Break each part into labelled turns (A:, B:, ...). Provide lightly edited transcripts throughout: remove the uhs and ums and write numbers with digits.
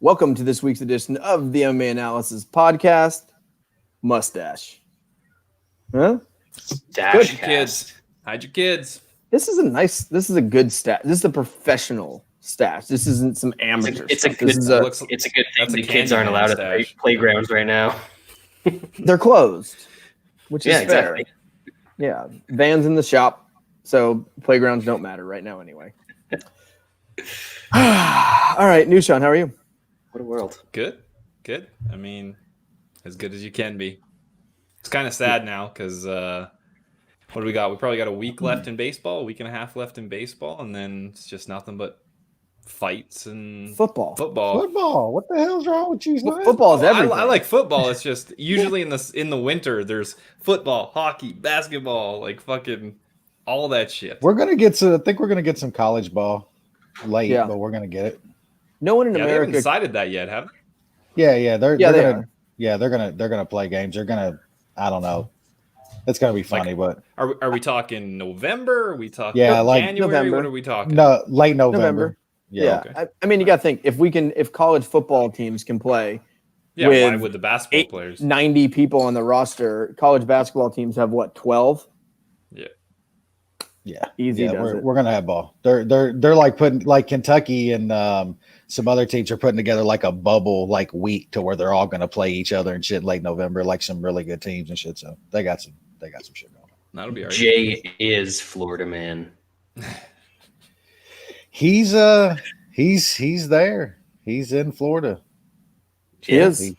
A: Welcome to this week's edition of the MMA-Analysis podcast, Mustache. Huh?
B: Dash
C: Hide your kids. Hide your kids.
A: This is a good stat. This is a professional stash. This isn't some amateur
B: it's a
A: stuff.
B: good
A: It's
B: a good thing the kids aren't allowed at playgrounds right now.
A: They're closed, which is fair.
B: Exactly.
A: Yeah, vans in the shop, so playgrounds don't matter right now anyway. All right, New Sean, how are you?
B: What a world.
C: Good. I mean, as good as you can be. It's kind of sad now because what do we got? We probably got a week left in baseball, a week and a half left in baseball, and then it's just nothing but fights and
A: Football.
D: What the hell's wrong with you?
A: Football is everything.
C: I like football. It's just usually in the winter there's football, hockey, basketball, like fucking all that shit.
D: I think we're gonna get some college ball late, but we're gonna get it.
A: No one in
C: They
A: America
C: haven't decided that yet, have
D: they? Yeah, they're gonna play games. They're gonna, I don't know. It's gonna be funny, but
C: are we talking November? Are we talking
D: like
C: January?
A: November.
C: What are we talking?
D: No, late November.
A: Yeah.
C: Okay.
A: I mean, you got to think if college football teams can play,
C: Yeah,
A: with
C: why would the basketball players?
A: 90 people on the roster, college basketball teams have what, 12?
D: Yeah,
A: easy.
D: Yeah, we're gonna have ball. They're like putting like Kentucky and some other teams are putting together like a bubble like week to where they're all gonna play each other and shit late November, like some really good teams and shit. So they got some shit going on.
C: That'll be all right.
B: Jay is Florida man.
D: He's there. He's in Florida.
A: He is.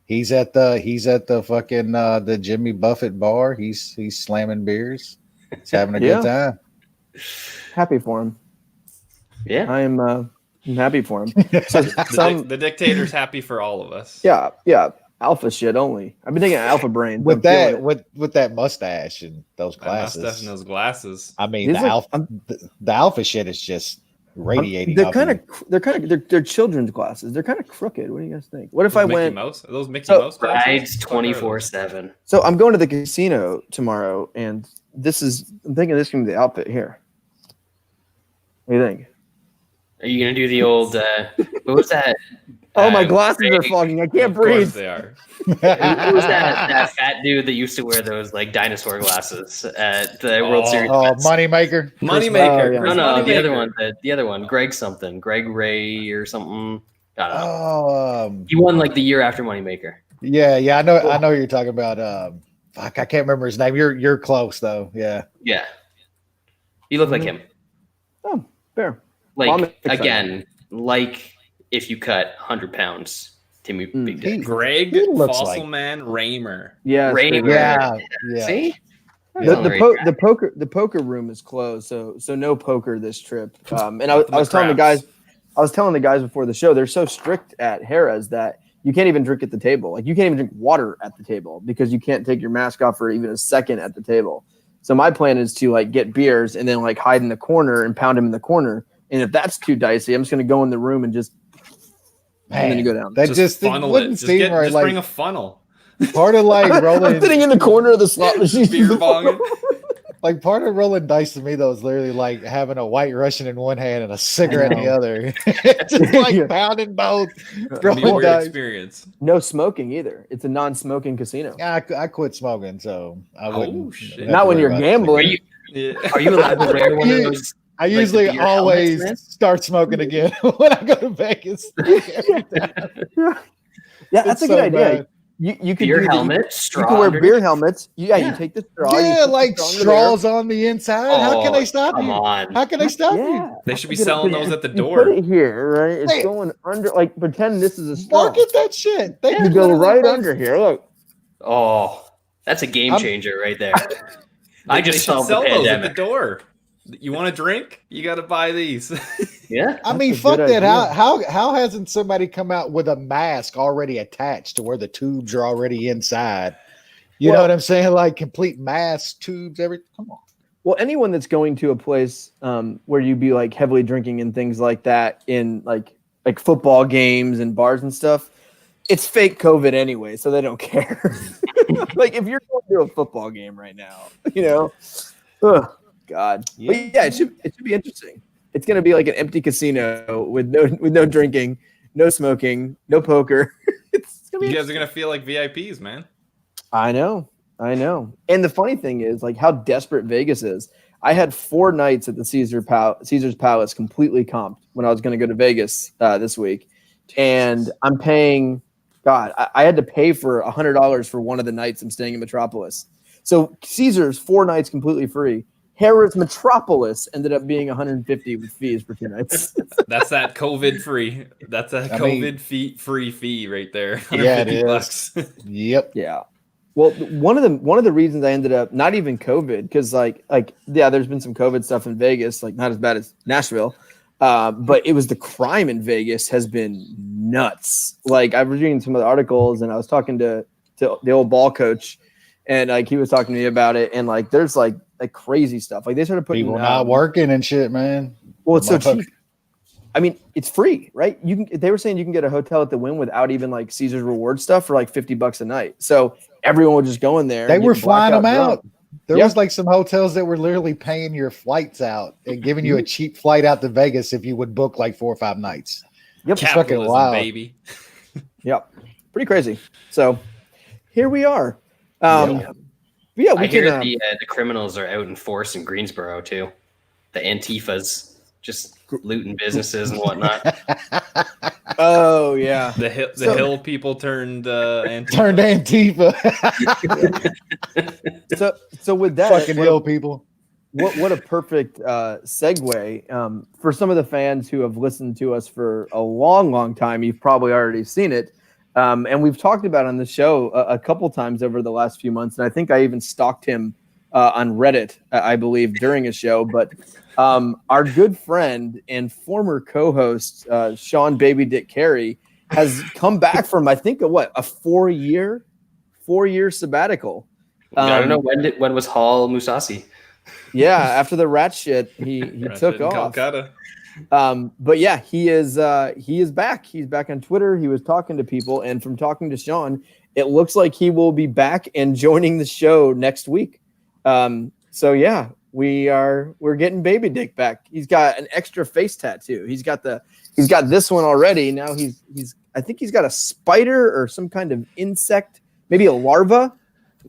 D: He's at the fucking the Jimmy Buffett bar. He's slamming beers. He's having a good time.
A: Happy for him.
B: Yeah.
A: I'm happy for him. So
C: The dictator's happy for all of us.
A: Yeah. Alpha shit only. I've been taking alpha brain.
D: With that mustache and those glasses.
C: Mustache and those glasses.
D: I mean, the alpha shit is just radiating.
A: They're children's glasses. They're kind of crooked. What do you guys think? What if I went?
C: Mouse? Are those Mickey Mouse glasses?
B: Rides 24/7.
A: So I'm going to the casino tomorrow, and I'm thinking this can be the outfit here. What do you think?
B: Are you gonna do the old what was that?
A: Oh, my glasses are fogging. I can't breathe.
C: They are.
B: Who was that fat dude that used to wear those like dinosaur glasses at the World Series?
D: Oh, Moneymaker.
C: Moneymaker.
B: No, the other one, Greg something, Greg Ray or something. I don't know. He won like the year after Moneymaker.
D: Yeah, I know who you're talking about. Fuck, I can't remember his name. You're close though. Yeah.
B: You look like him.
A: Oh, fair.
B: Like again, like if you cut 100 pounds, Timmy Big Dick.
C: Greg Fossil Man Raymer.
A: Yeah,
B: Raymer.
D: Yeah.
B: See,
A: the poker room is closed, so no poker this trip. And I was telling the guys before the show, they're so strict at Harrah's that you can't even drink at the table. Like you can't even drink water at the table because you can't take your mask off for even a second at the table. So my plan is to like get beers and then like hide in the corner and pound them in the corner. And if that's too dicey, I'm just going to go in the room and just and then you go down.
D: That
C: just funnel it. Just bring a funnel.
D: Part of like rolling.
A: I'm sitting in the corner of the slot machine.
C: Beer bonging.
D: Like part of rolling dice to me though is literally like having a White Russian in one hand and a cigarette in the other. Just like pounding both.
C: Rolling dice. Experience.
A: No smoking either. It's a non-smoking casino.
D: Yeah, I quit smoking, so I wouldn't.
C: Shit.
A: Not when you're gambling.
B: Are you allowed to wear one of those?
D: I usually always start smoking again when I go to Vegas.
A: Yeah, that's a good idea. You could
B: beer helmet,
A: you can wear beer helmets. You take the straw.
D: Yeah, like straws on the inside. How can they stop you? How can they stop you?
C: They should be selling those at the door.
A: Put it here, right? It's going under. Like pretend this is a straw.
D: Market that shit.
A: You go right under here. Look.
B: Oh, that's a game changer right there. I just
C: sell
B: solved the
C: those
B: pandemic.
C: at the door. You want a drink? You got to buy these.
B: Yeah.
D: I mean, fuck that. How hasn't somebody come out with a mask already attached to where the tubes are already inside? You know what I'm saying? Like complete mask, tubes, everything. Come on.
A: Well, anyone that's going to a place where you be like heavily drinking and things like that in like football games and bars and stuff, it's fake COVID anyway, so they don't care. Like if you're going to a football game right now, God. Yeah. But yeah, it should be interesting. It's going to be like an empty casino with no drinking, no smoking, no poker.
C: You guys are gonna feel like VIPs, man.
A: I know. And the funny thing is, like, how desperate Vegas is. I had 4 nights at the Caesar's Palace completely comped when I was going to go to Vegas this week, and I'm paying. God, I had to pay for $100 for one of the nights I'm staying in Metropolis. So Caesar's 4 nights completely free. Harrah's Metropolis ended up being $150 with fees for 2 nights.
C: That's that COVID free. That's a free fee right there.
D: Yeah, it
C: $150.
D: Yep.
A: Yeah. Well, one of the reasons I ended up not even COVID, because like there's been some COVID stuff in Vegas, like not as bad as Nashville, but it was the crime in Vegas has been nuts. Like I was reading some of the articles, and I was talking to the old ball coach, and like he was talking to me about it, and like there's like crazy stuff. Like they started putting
D: people not working and shit, man.
A: Well, it's so cheap. I mean, it's free, right? They were saying you can get a hotel at the Wynn without even like Caesar's reward stuff for like $50 a night. So everyone would just go in there.
D: They were flying them out. There
A: Yeah.
D: was like some hotels that were literally paying your flights out and giving you a cheap flight out to Vegas if you would book like 4 or 5 nights.
A: Yep.
D: It's fucking wild.
C: Baby.
A: Yep. Pretty crazy. So here we are.
B: I
A: We
B: hear
A: can,
B: the criminals are out in force in Greensboro too. The Antifas just looting businesses and whatnot.
A: oh yeah.
C: The hill people turned Antifa.
D: Turned Antifa.
A: So with that,
D: Fucking hill people.
A: What a perfect segue for some of the fans who have listened to us for a long time. You've probably already seen it. And we've talked about it on the show a couple times over the last few months. And I think I even stalked him on Reddit, I believe, during a show. But our good friend and former co-host, Sean Baby Dick Carey, has come back from, I think, a 4-year sabbatical.
B: I don't know when was Hall Musasi.
A: Yeah, after the rat shit, he took off. But yeah, he is back. He's back on Twitter. He was talking to people, and from talking to Sean, it looks like he will be back and joining the show next week. So yeah, we're getting Baby Dick back. He's got an extra face tattoo. He's got this one already. Now I think he's got a spider or some kind of insect, maybe a larva.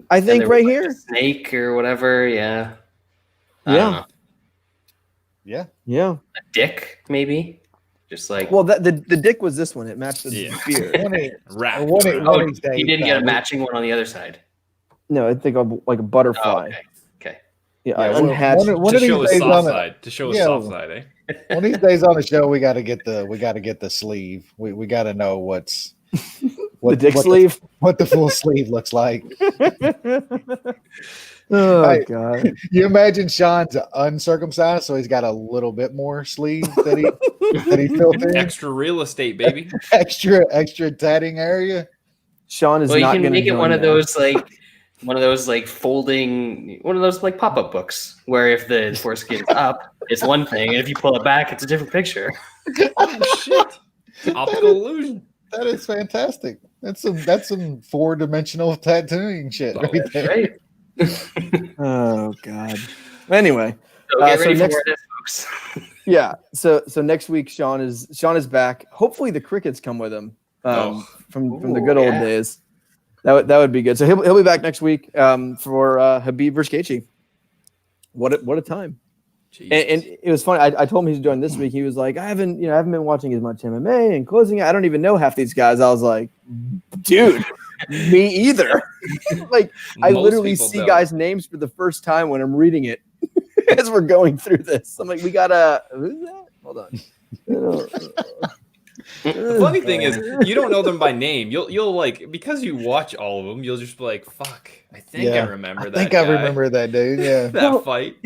A: I think right here,
B: a snake or whatever. Yeah.
A: Yeah.
B: A dick, maybe. Just like
A: the dick was this one. It matched the beard.
B: He didn't get a matching one on the other side.
A: No, I think like a butterfly.
B: Oh, okay.
A: Yeah, unhatched.
D: One of these days
C: to show his soft side, eh?
D: One of these days on the show, we got to get the sleeve. We got to know what
A: the dick sleeve,
D: what the full sleeve looks like.
A: Oh God!
D: You imagine Sean's uncircumcised, so he's got a little bit more sleeve that he filled in.
C: Extra real estate, baby.
D: extra tatting area.
A: Sean is not going to. You can
B: make it one of those folding, one of those like pop-up books where if the foreskin's up, it's one thing, and if you pull it back, it's a different picture.
C: Oh shit! Optical illusion.
D: That is fantastic. That's some 4-dimensional tattooing shit right there.
B: Right.
A: Oh God. Anyway,
B: so get ready for this, folks.
A: Yeah. So next week, Sean is back. Hopefully, the crickets come with him from the good old days. That would be good. So he'll be back next week for Khabib versus Gaethje. What a time! And it was funny. I told him he's doing this week. He was like, I haven't been watching as much MMA and closing it. I don't even know half these guys. I was like, dude, me either. Like I literally see guys' names for the first time when I'm reading it as we're going through this. I'm like, who's that? Hold on.
C: The funny thing is, you don't know them by name. You'll like, because you watch all of them, you'll just be like, fuck, I think I remember that.
D: I remember that dude. Yeah.
C: That fight.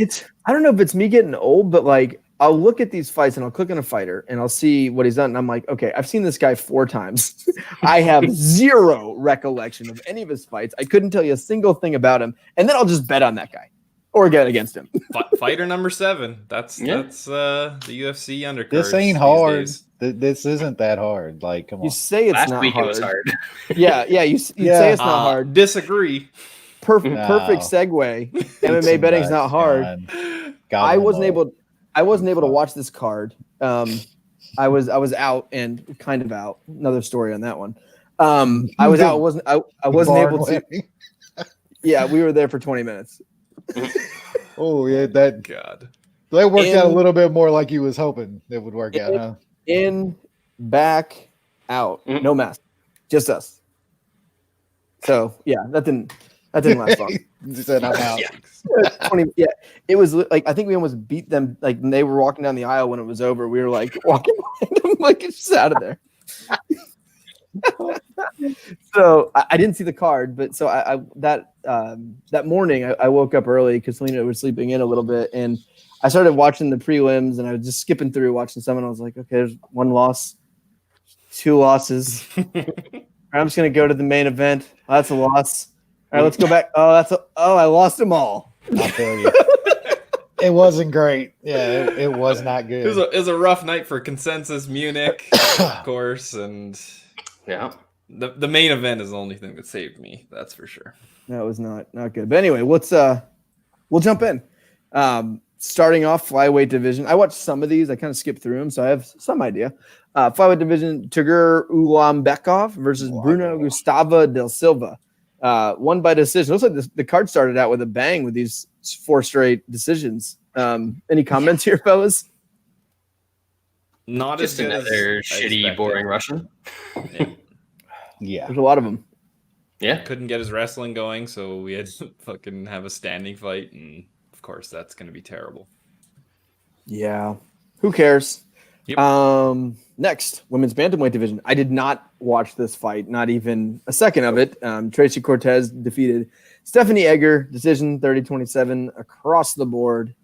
A: I don't know if it's me getting old, but like I'll look at these fights and I'll click on a fighter and I'll see what he's done. And I'm like, okay, I've seen this guy 4 times. I have zero recollection of any of his fights. I couldn't tell you a single thing about him. And then I'll just bet on that guy or get against him.
C: Fighter number 7. That's the UFC undercard.
D: This ain't hard. This isn't that hard. Like, come on.
A: You say it's
B: Last
A: not
B: week
A: hard.
B: It was hard.
A: Yeah. You say it's not hard.
C: Disagree.
A: Perfect segue. MMA betting's not hard. I wasn't able to watch this card. I was out and kind of out. Another story on that one. I was out. I wasn't able to. Yeah, we were there for 20 minutes.
D: Oh yeah,
C: God.
D: That worked out a little bit more like you was hoping it would work out, huh?
A: In, back, out. No mask. Just us. So yeah, that didn't last long.
D: You said I'm out.
A: 20, yeah, it was like I think we almost beat them. Like they were walking down the aisle when it was over. We were like walking behind them, like it's just out of there. So I didn't see the card, but so that morning I woke up early because Selena was sleeping in a little bit, and I started watching the prelims, and I was just skipping through watching some, and I was like, okay, there's 1 loss, 2 losses. I'm just gonna go to the main event. Oh, that's a loss. All right, let's go back. Oh, I lost them all.
D: I feel you. It wasn't great. Yeah, it was not good.
C: It was a rough night for Consensus Munich, of course, and
B: yeah,
C: the main event is the only thing that saved me. That's for sure.
A: That was not good. But anyway, we'll jump in. Starting off flyweight division. I watched some of these. I kind of skipped through them, so I have some idea. Flyweight division: Turgur Ulambekov versus Bruno Gustavo del Silva. Won by decision. Looks like the card started out with a bang with these 4 straight decisions. Any comments here, fellas?
C: Not
B: just
C: as good
B: another
C: as
B: shitty, boring Russian.
D: Yeah,
A: there's a lot of them.
B: Yeah,
C: couldn't get his wrestling going, so we had to fucking have a standing fight, and of course that's going to be terrible.
A: Yeah, who cares?
C: Yep.
A: Next, women's bantamweight division. I did not watch this fight, not even a second of it. Tracy Cortez defeated Stephanie Egger, decision 30-27 across the board.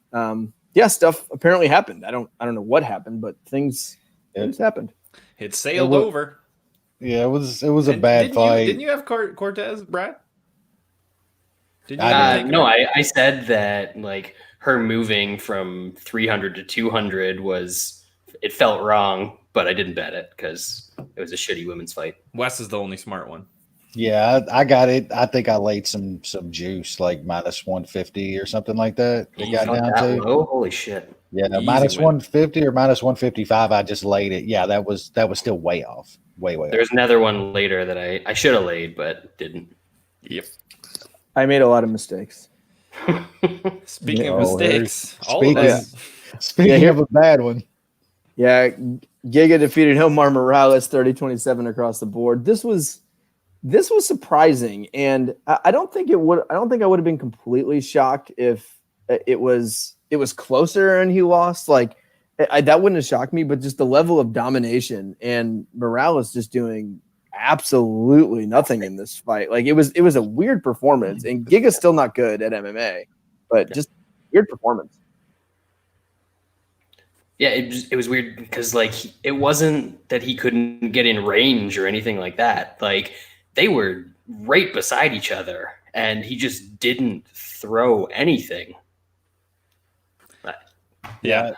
A: Stuff apparently happened. I don't know what happened, but things happened.
C: It sailed over.
D: Yeah, it was a bad fight.
C: Didn't you have Cortez, Brad?
B: No, I said that like her moving from 300 to 200 it felt wrong, but I didn't bet it because it was a shitty women's fight.
C: Wes is the only smart one.
D: Yeah, I got it. I think I laid some juice, like minus 150 or something like that. It got down to
B: low? Holy shit.
D: Yeah, minus 150 or minus 155. I just laid it. Yeah, that was still way off. Way
B: There's
D: off.
B: another one later that I should have laid, but didn't.
C: Yep.
A: I made a lot of mistakes.
C: Speaking of mistakes,
D: Speaking of a bad one.
A: Yeah, Giga defeated Omar Morales 30-27 across the board. This was surprising, and I don't think I would have been completely shocked if it was closer and he lost. Like that wouldn't have shocked me, but just the level of domination and Morales just doing absolutely nothing in this fight. Like it was a weird performance, and Giga's still not good at MMA, but just weird performance.
B: Yeah, it was weird because like it wasn't that he couldn't get in range or anything like that. Like they were right beside each other, and he just didn't throw anything.
C: Yeah,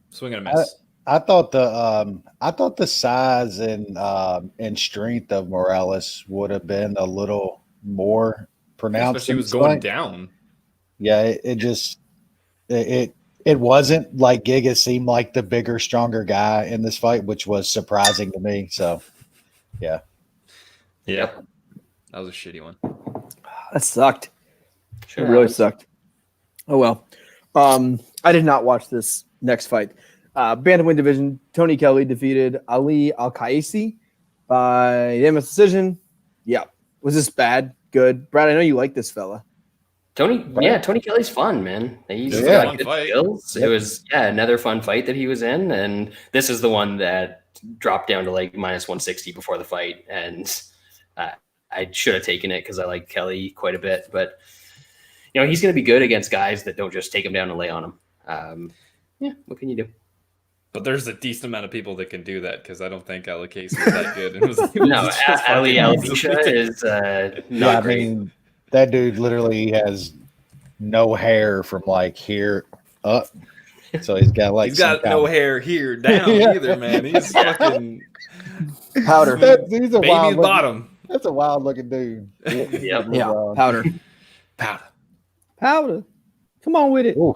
C: swing and a miss.
D: I thought the size and strength of Morales would have been a little more pronounced.
C: Especially he was going down.
D: Yeah, it wasn't like Giga seemed like the bigger, stronger guy in this fight, which was surprising to me. So, yeah.
C: That was a shitty one.
A: That sucked.
B: Sure
A: it really sucked. Oh well. I did not watch this next fight. Bantamweight division. Tony Kelly defeated Ali Al-Qaisi by unanimous decision. Yeah. Was this bad? Good. Brad, I know you like this fella.
B: Tony Kelly's fun, man. He's got good skills. It was another fun fight that he was in, and this is the one that dropped down to like minus 160 before the fight, and I should have taken it because I like Kelly quite a bit, but he's going to be good against guys that don't just take him down and lay on him. What can you do?
C: But there's a decent amount of people that can do that because I don't think Al-Qaisi is that good.
B: Ali Al-Qaisi is not great.
D: I mean, that dude literally has no hair from like here up. So he's got
C: no hair here down either, man. He's fucking
A: powder.
D: He's a
C: baby bottom.
D: That's a wild looking dude.
A: Powder.
C: Powder.
A: Powder. Come on with it.
C: Ooh.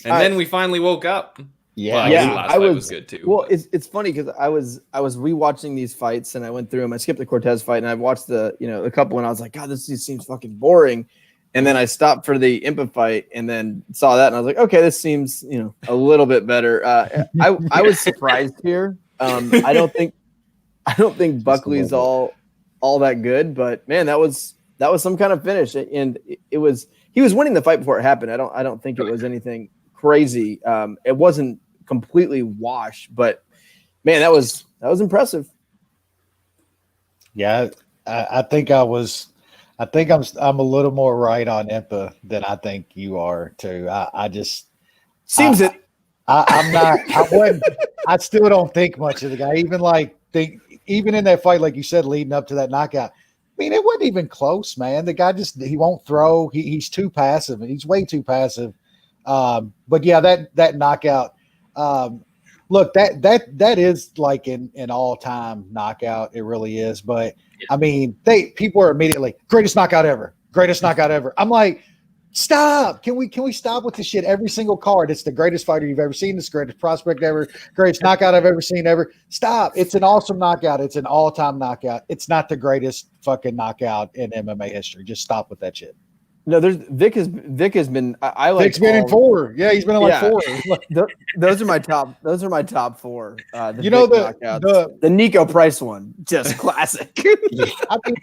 C: And then we finally woke up Yeah,
A: yeah.
C: the last fight was good too.
A: Well, it's funny because I was rewatching these fights and I went through them. I skipped the Cortez fight and I watched the couple and I was like, God, this just seems fucking boring. And then I stopped for the Impa fight and then saw that and I was like, okay, this seems a little bit better. I was surprised here. I don't think Buckley's all that good, but man, that was some kind of finish and he was winning the fight before it happened. I don't think it was anything crazy. It wasn't completely washed, but man, that was impressive.
D: Yeah, I think I'm a little more right on Impa than I think you are too. I just
A: seems it.
D: I'm not. I still don't think much of the guy. Even in that fight, like you said, leading up to that knockout. I mean, it wasn't even close, man. The guy he won't throw. He's too passive. He's way too passive. But yeah, that knockout. Look, that is like an all-time knockout. It really is. But I mean, people are immediately greatest knockout ever. I'm like, stop. Can we stop with this shit? Every single card, it's the greatest fighter you've ever seen. It's the greatest prospect ever. Greatest knockout I've ever seen ever. Stop. It's an awesome knockout. It's an all-time knockout. It's not the greatest fucking knockout in MMA history. Just stop with that shit.
A: No, Vic has been. I like.
D: Vic's been in 4. Yeah, he's been in like 4.
A: Those are my top. Those are my top 4.
D: The
A: Nico Price one, just classic.
D: I mean,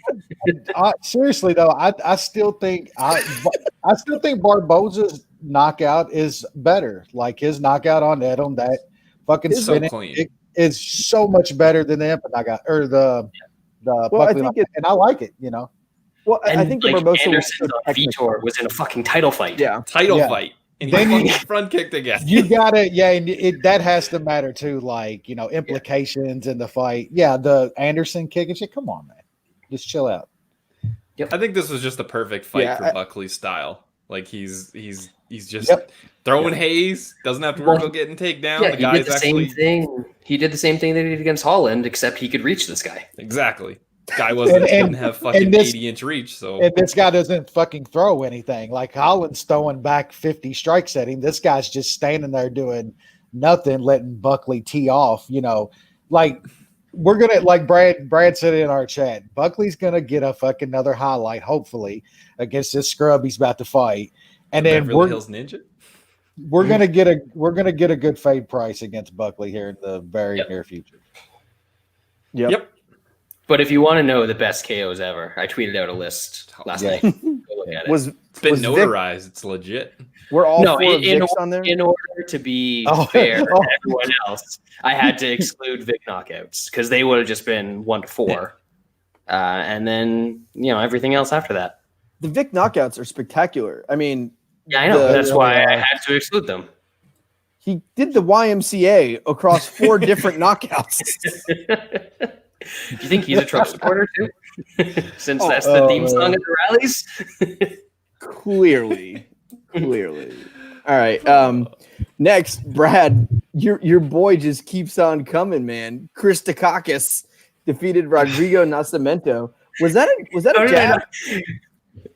D: seriously though, I still think Barboza's knockout is better. Like his knockout on Edom, that fucking spinning is so much better than the Impa knockout or the Buckley knockout, and I like it.
A: Well, I think the Barboza
B: Anderson's on Vitor was in a fucking title fight.
A: Yeah,
C: fight. And then he front kicked again.
D: You got it. Yeah, and that has to matter too. Like implications in the fight. Yeah, the Anderson kick and shit. Come on, man, just chill out.
C: Yep. I think this was just the perfect fight for Buckley's style. Like he's just throwing haze. Doesn't have to worry about getting taken down.
B: Yeah, he did the same thing. He did the same thing that he did against Holland, except he could reach this guy.
C: Exactly. Guy didn't have fucking 80-inch reach, so
D: and this guy doesn't fucking throw anything. Like Holland's throwing back 50 strikes at him. This guy's just standing there doing nothing, letting Buckley tee off. Like we're gonna like Brad said in our chat. Buckley's gonna get a fucking another highlight, hopefully, against this scrub he's about to fight, and then
C: Beverly Hills Ninja.
D: We're gonna get a good fade price against Buckley here in the very near future.
C: Yep.
B: But if you want to know the best KOs ever, I tweeted out a list last night. Go look at it.
C: It's been notarized. It's legit.
A: We're all on there?
B: In order to be fair to everyone else, I had to exclude Vic knockouts because they would have just been 1 to 4. And then, everything else after that.
A: The Vic knockouts are spectacular. I mean,
B: yeah, I know. That's why I had to exclude them.
A: He did the YMCA across 4 different knockouts.
B: Do you think he's a Trump supporter too? Since that's the theme song at the rallies?
A: Clearly. All right. Next, Brad, your boy just keeps on coming, man. Chris Dukakis defeated Rodrigo Nascimento. Was that a jab?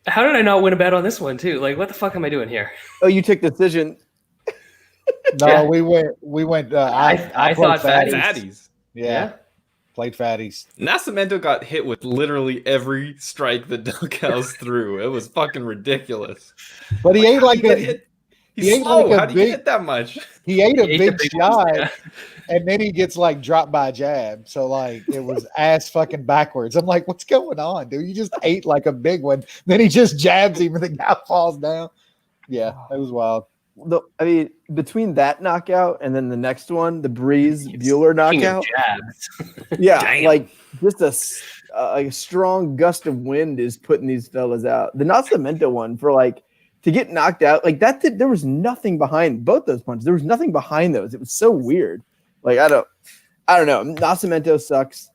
B: How did I not win a bet on this one too? Like, what the fuck am I doing here?
A: Oh, you took decision.
D: No, we went.
B: I thought
C: fatties.
D: Yeah. Played fatties.
C: Nascimento got hit with literally every strike that Dukakis threw. It was fucking ridiculous.
D: But he ate like
C: He's slow. How do you hit that much?
D: He ate a big shot, and then he gets like dropped by a jab. So like it was ass fucking backwards. I'm like, what's going on, dude? You just ate like a big one. Then he just jabs him, and the guy falls down. Yeah, it was wild.
A: I mean, between that knockout and then the next one, the Breeze Bueller knockout. Yeah, damn. Like just a strong gust of wind is putting these fellas out. The Nascimento one for like to get knocked out like that. There was nothing behind both those punches. There was nothing behind those. It was so weird. Like I don't know. Nascimento sucks.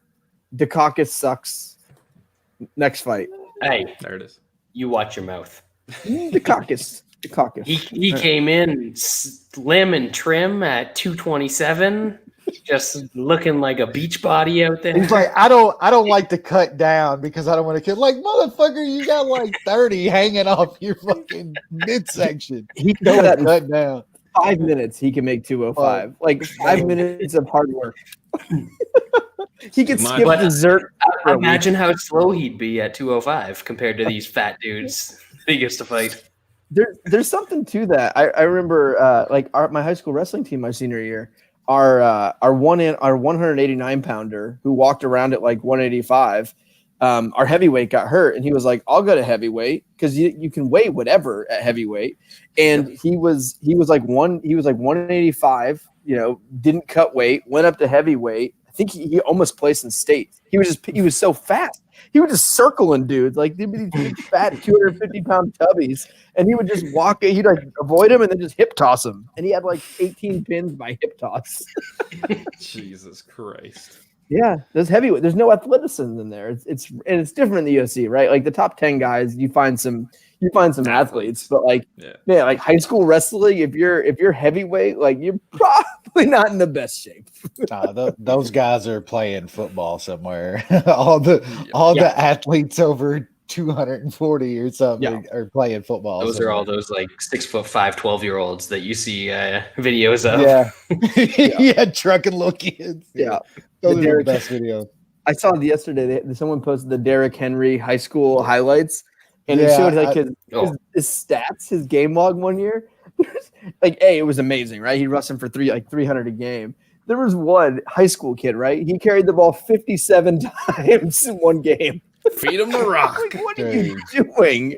A: Dukakis sucks. Next fight.
B: Hey,
C: there it is.
B: You watch your mouth.
A: Dukakis.
B: He came in slim and trim at 227, just looking like a beach body out there.
D: He's like, I don't like to cut down because I don't want to kill. Like, motherfucker, you got like 30 hanging off your fucking midsection.
A: He threw that
D: cut down.
A: 5 minutes, he can make 205. Like 5 minutes of hard work. He could skip dessert.
B: Imagine how slow he'd be at 205 compared to these fat dudes he used to fight.
A: There's something to that. I remember my high school wrestling team my senior year, our 189 pounder who walked around at like 185. Our heavyweight got hurt, and he was like, "I'll go to heavyweight because you can weigh whatever at heavyweight." And he was like 185. Didn't cut weight, went up to heavyweight. I think he almost placed in state. He was so fast. He was just circling dudes like these big fat 250-pound tubbies, and he would just walk. He'd like avoid him and then just hip toss him. And he had like 18 pins by hip toss.
C: Jesus Christ.
A: Yeah, there's heavyweight. There's no athleticism in there. It's different in the UFC, right? Like the top 10 guys, you find some athletes, but like like high school wrestling, if you're heavyweight, like you're probably not in the best shape.
D: Those guys are playing football somewhere. all the athletes over 240 or something are playing football.
B: Those are all those like 6'5", 12-year-olds that you see videos of.
A: Yeah,
D: trucking little kids.
A: Yeah.
D: Those are the best videos.
A: I saw yesterday someone posted the Derrick Henry high school highlights, and he showed like his stats, his game log one year. Like, it was amazing, right? He rushed him for 300 a game. There was one high school kid, right? He carried the ball 57 times in one game.
C: Feed him the rock.
A: Like, what are you doing?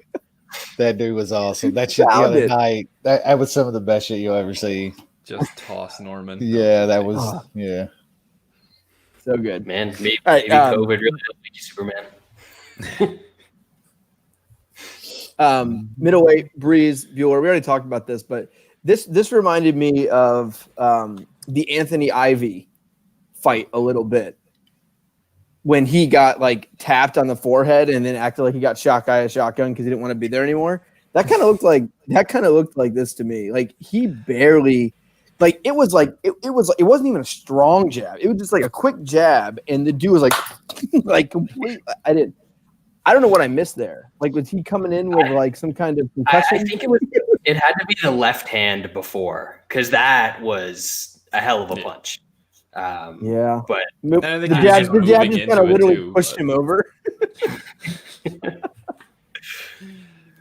D: That dude was awesome. That shit the other night, that was some of the best shit you'll ever see.
C: Just toss Norman.
D: Yeah, that was
A: so good,
B: man. Maybe COVID really helped make you Superman.
A: Middleweight, Breeze, Bueller. We already talked about this, but this reminded me of the Anthony Ivy fight a little bit when he got like tapped on the forehead and then acted like he got shot by a shotgun because he didn't want to be there anymore. That kind of looked like this to me. Like he barely. Like it wasn't even a strong jab. It was just like a quick jab, and the dude was like, like complete. I don't know what I missed there. Like, was he coming in with like some kind of concussion?
B: I think it had to be the left hand before, because that was a hell of a punch. But
A: the jab just kind of literally pushed him over.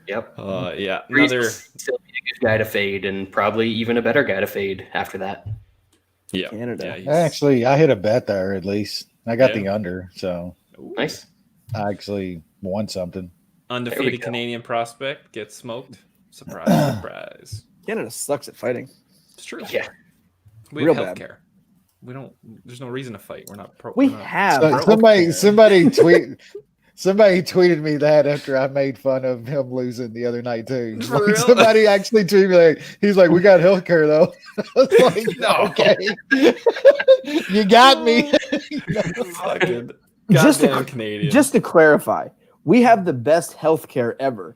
B: Yep.
C: Another
B: still be a good guy to fade, and probably even a better guy to fade after that.
C: Yeah,
A: Canada.
D: Actually, I hit a bet there. At least I got the under, so
B: nice.
D: I actually won something.
C: Undefeated Canadian prospect gets smoked. Surprise, surprise.
A: Canada sucks at fighting.
C: It's true.
B: Yeah,
C: we have healthcare. We don't. There's no reason to fight. We're not pro.
D: Somebody tweeted me that after I made fun of him losing the other night too.
C: Like,
D: somebody actually tweeted me like, he's like, "We got healthcare though." I was like, "No, okay, you got me."
C: Fucking Canadian.
A: Just to clarify, we have the best healthcare ever.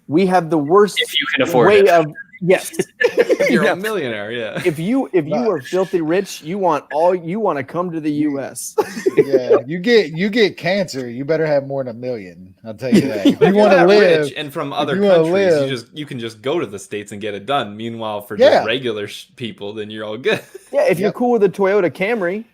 A: We have the worst
B: if you can afford it.
A: Yes.
C: If you're a millionaire, yeah.
A: If you are filthy rich, you want to come to the US.
D: Yeah, you get cancer, you better have more than $1 million. I'll tell you that. If you want to live
C: rich and from other countries, you can just go to the States and get it done. Meanwhile, for just regular people, then you're all good.
A: Yeah, if you're cool with a Toyota Camry.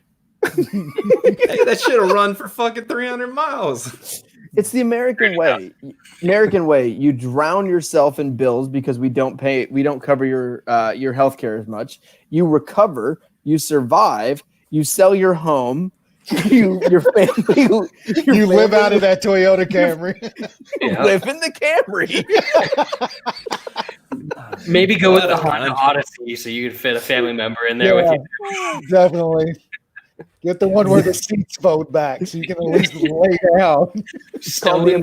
C: Hey, that shit'll run for fucking 300 miles.
A: It's the American way. American way. You drown yourself in bills because we don't cover your health care as much. You recover, you survive, you sell your home, your family.
D: You live out of that Toyota Camry.
A: You live in the Camry.
B: Maybe go with the Honda Odyssey so you can fit a family member in there with you.
D: Definitely. Get the one where the seats fold back so you can at least lay down.
A: It's called the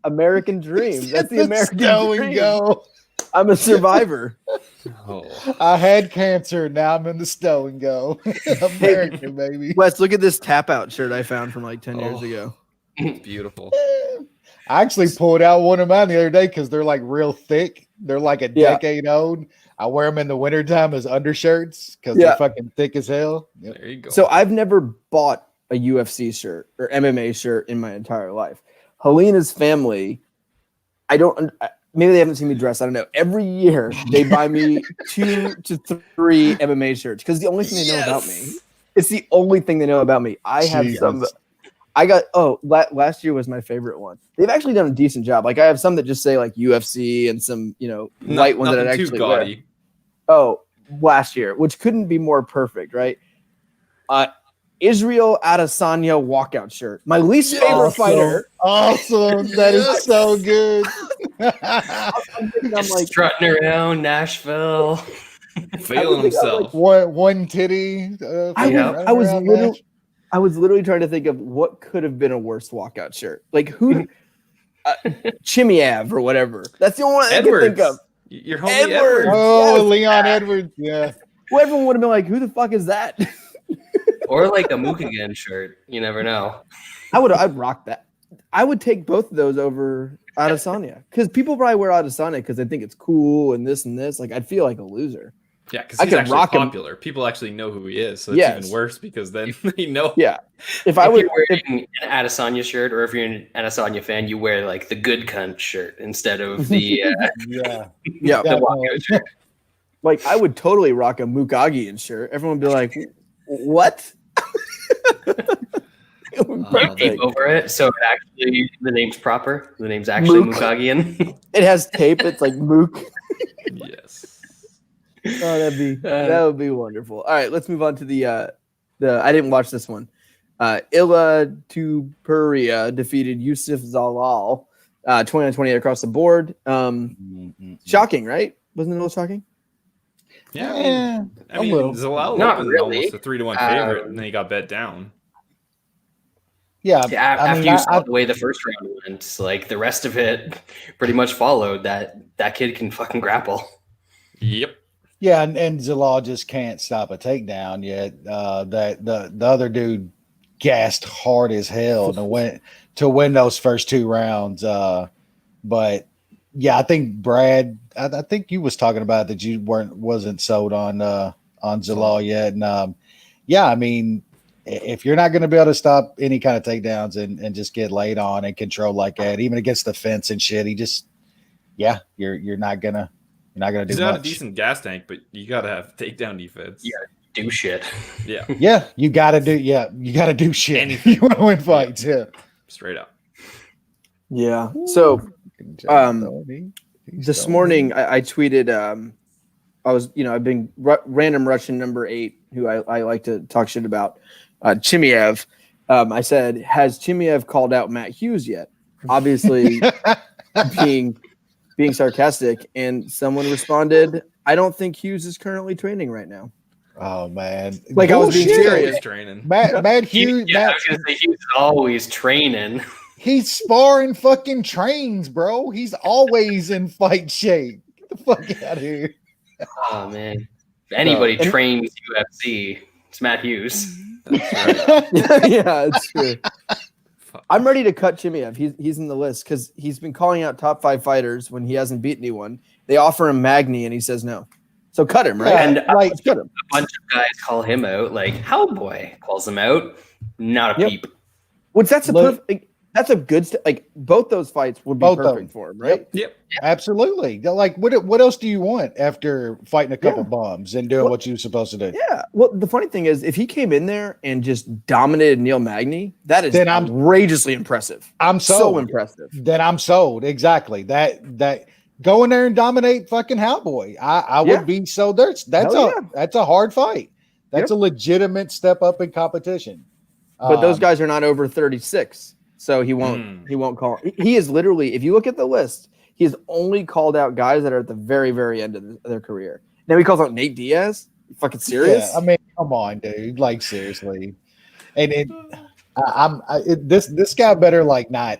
A: American dream. That's the American dream. Go. I'm a survivor.
D: I had cancer. Now I'm in the stow and go. American, baby.
A: Wes, look at this tap out shirt I found from like 10 years ago.
C: Beautiful.
D: I actually pulled out one of mine the other day because they're like real thick. They're like a decade old. I wear them in the wintertime as undershirts because they're fucking thick as hell.
C: Yep. There you go.
A: So I've never bought a UFC shirt or MMA shirt in my entire life. Helena's family, I maybe they haven't seen me dress. I don't know. Every year they buy me 2 to 3 MMA shirts because the only thing they know about me. It's the only thing they know about me. I have some. I got last year was my favorite one. They've actually done a decent job. Like I have some that just say like UFC and some light ones that I actually wear. Oh, last year, which couldn't be more perfect, right? Israel Adesanya walkout shirt. My least favorite fighter.
D: Awesome. That is so good.
B: I'm like strutting around Nashville,
C: feeling himself.
D: Like, one titty.
A: I was literally trying to think of what could have been a worse walkout shirt. Like who? Chimiev or whatever. That's the only one I can think of.
C: Your homie Edwards.
D: Oh, yes. Leon Edwards. Yeah.
A: Well, everyone would have been like, "Who the fuck is that?"
B: Or like a Chookagian shirt. You never know.
A: I'd rock that. I would take both of those over Adesanya because people probably wear Adesanya because they think it's cool and this and this. Like I'd feel like a loser.
C: Yeah, because he's actually popular. People actually know who he is, so it's even worse because then they know.
A: Yeah,
B: if you're wearing an Adesanya shirt, or if you're an Adesanya fan, you wear like the good cunt shirt instead of the
A: the
B: walkout shirt.
A: Like I would totally rock a Chookagian shirt. Everyone would be like, "What?"
B: Tape over it, so it actually the name's proper. The name's actually Chookagian.
A: It has tape. It's like Mook.
C: Yes.
A: Oh, that would be wonderful. All right, let's move on to the I didn't watch this one. Illa Tupuria defeated Yusuf Zalal 29-28 across the board. Shocking, right? Wasn't it a little shocking?
C: Yeah, I mean Zalal
B: not really.
C: Almost a 3-1 favorite, and then he got bet down.
B: Yeah, after you saw the way the first round went, like the rest of it pretty much followed that kid can fucking grapple.
C: Yep.
D: Yeah, and Zalal just can't stop a takedown yet. That the other dude gassed hard as hell to win those first 2 rounds. But yeah, I think Brad, I think you was talking about that you wasn't sold on Zalal yet. And yeah, I mean, if you're not going to be able to stop any kind of takedowns and just get laid on and control like that, even against the fence and shit, you're not gonna do much.
C: He's not a decent gas tank, but you gotta have takedown defense.
B: You gotta do shit.
C: Yeah.
D: Yeah, you gotta do shit.
C: Anything.
D: You want to win fights, yeah.
C: Straight up.
A: Yeah. So this morning I tweeted I've been random Russian number 8 who I like to talk shit about, Chimiev. I said, has Chimiev called out Matt Hughes yet? Obviously being sarcastic, and someone responded, I don't think Hughes is currently training right now.
D: Oh man.
A: Like I was being serious.
C: Training.
D: Matt Hughes.
B: I was gonna say Hughes is always training.
D: He's sparring fucking trains, bro. He's always in fight shape. Get the fuck out of here.
B: Oh man. If anybody trains UFC, it's Matt Hughes.
C: That's right.
A: Yeah, it's true. I'm ready to cut Chimiev. He's in the list because he's been calling out top 5 fighters when he hasn't beat anyone. They offer him Magny and he says no. So cut him, right?
B: Yeah, and
A: cut him.
B: A bunch of guys call him out. Like Hellboy calls him out. Not a peep.
A: Which that's a perfect. That's a good like both those fights would be perfect for him, right?
D: Yep. Absolutely. Like what else do you want after fighting a couple bombs and doing what you're supposed to do?
A: Yeah. Well, the funny thing is if he came in there and just dominated Neil Magny, that is outrageously impressive.
D: I'm
A: so impressive.
D: Then I'm sold. Exactly. That go in there and dominate fucking Hellboy. I would be so that's a hard fight. That's a legitimate step up in competition.
A: But those guys are not over 36. So he won't call. He is literally, if you look at the list, he has only called out guys that are at the very, very end of their career. Now he calls out Nate Diaz. You fucking serious?
D: Yeah, I mean, come on, dude. Like seriously. And this guy better like not.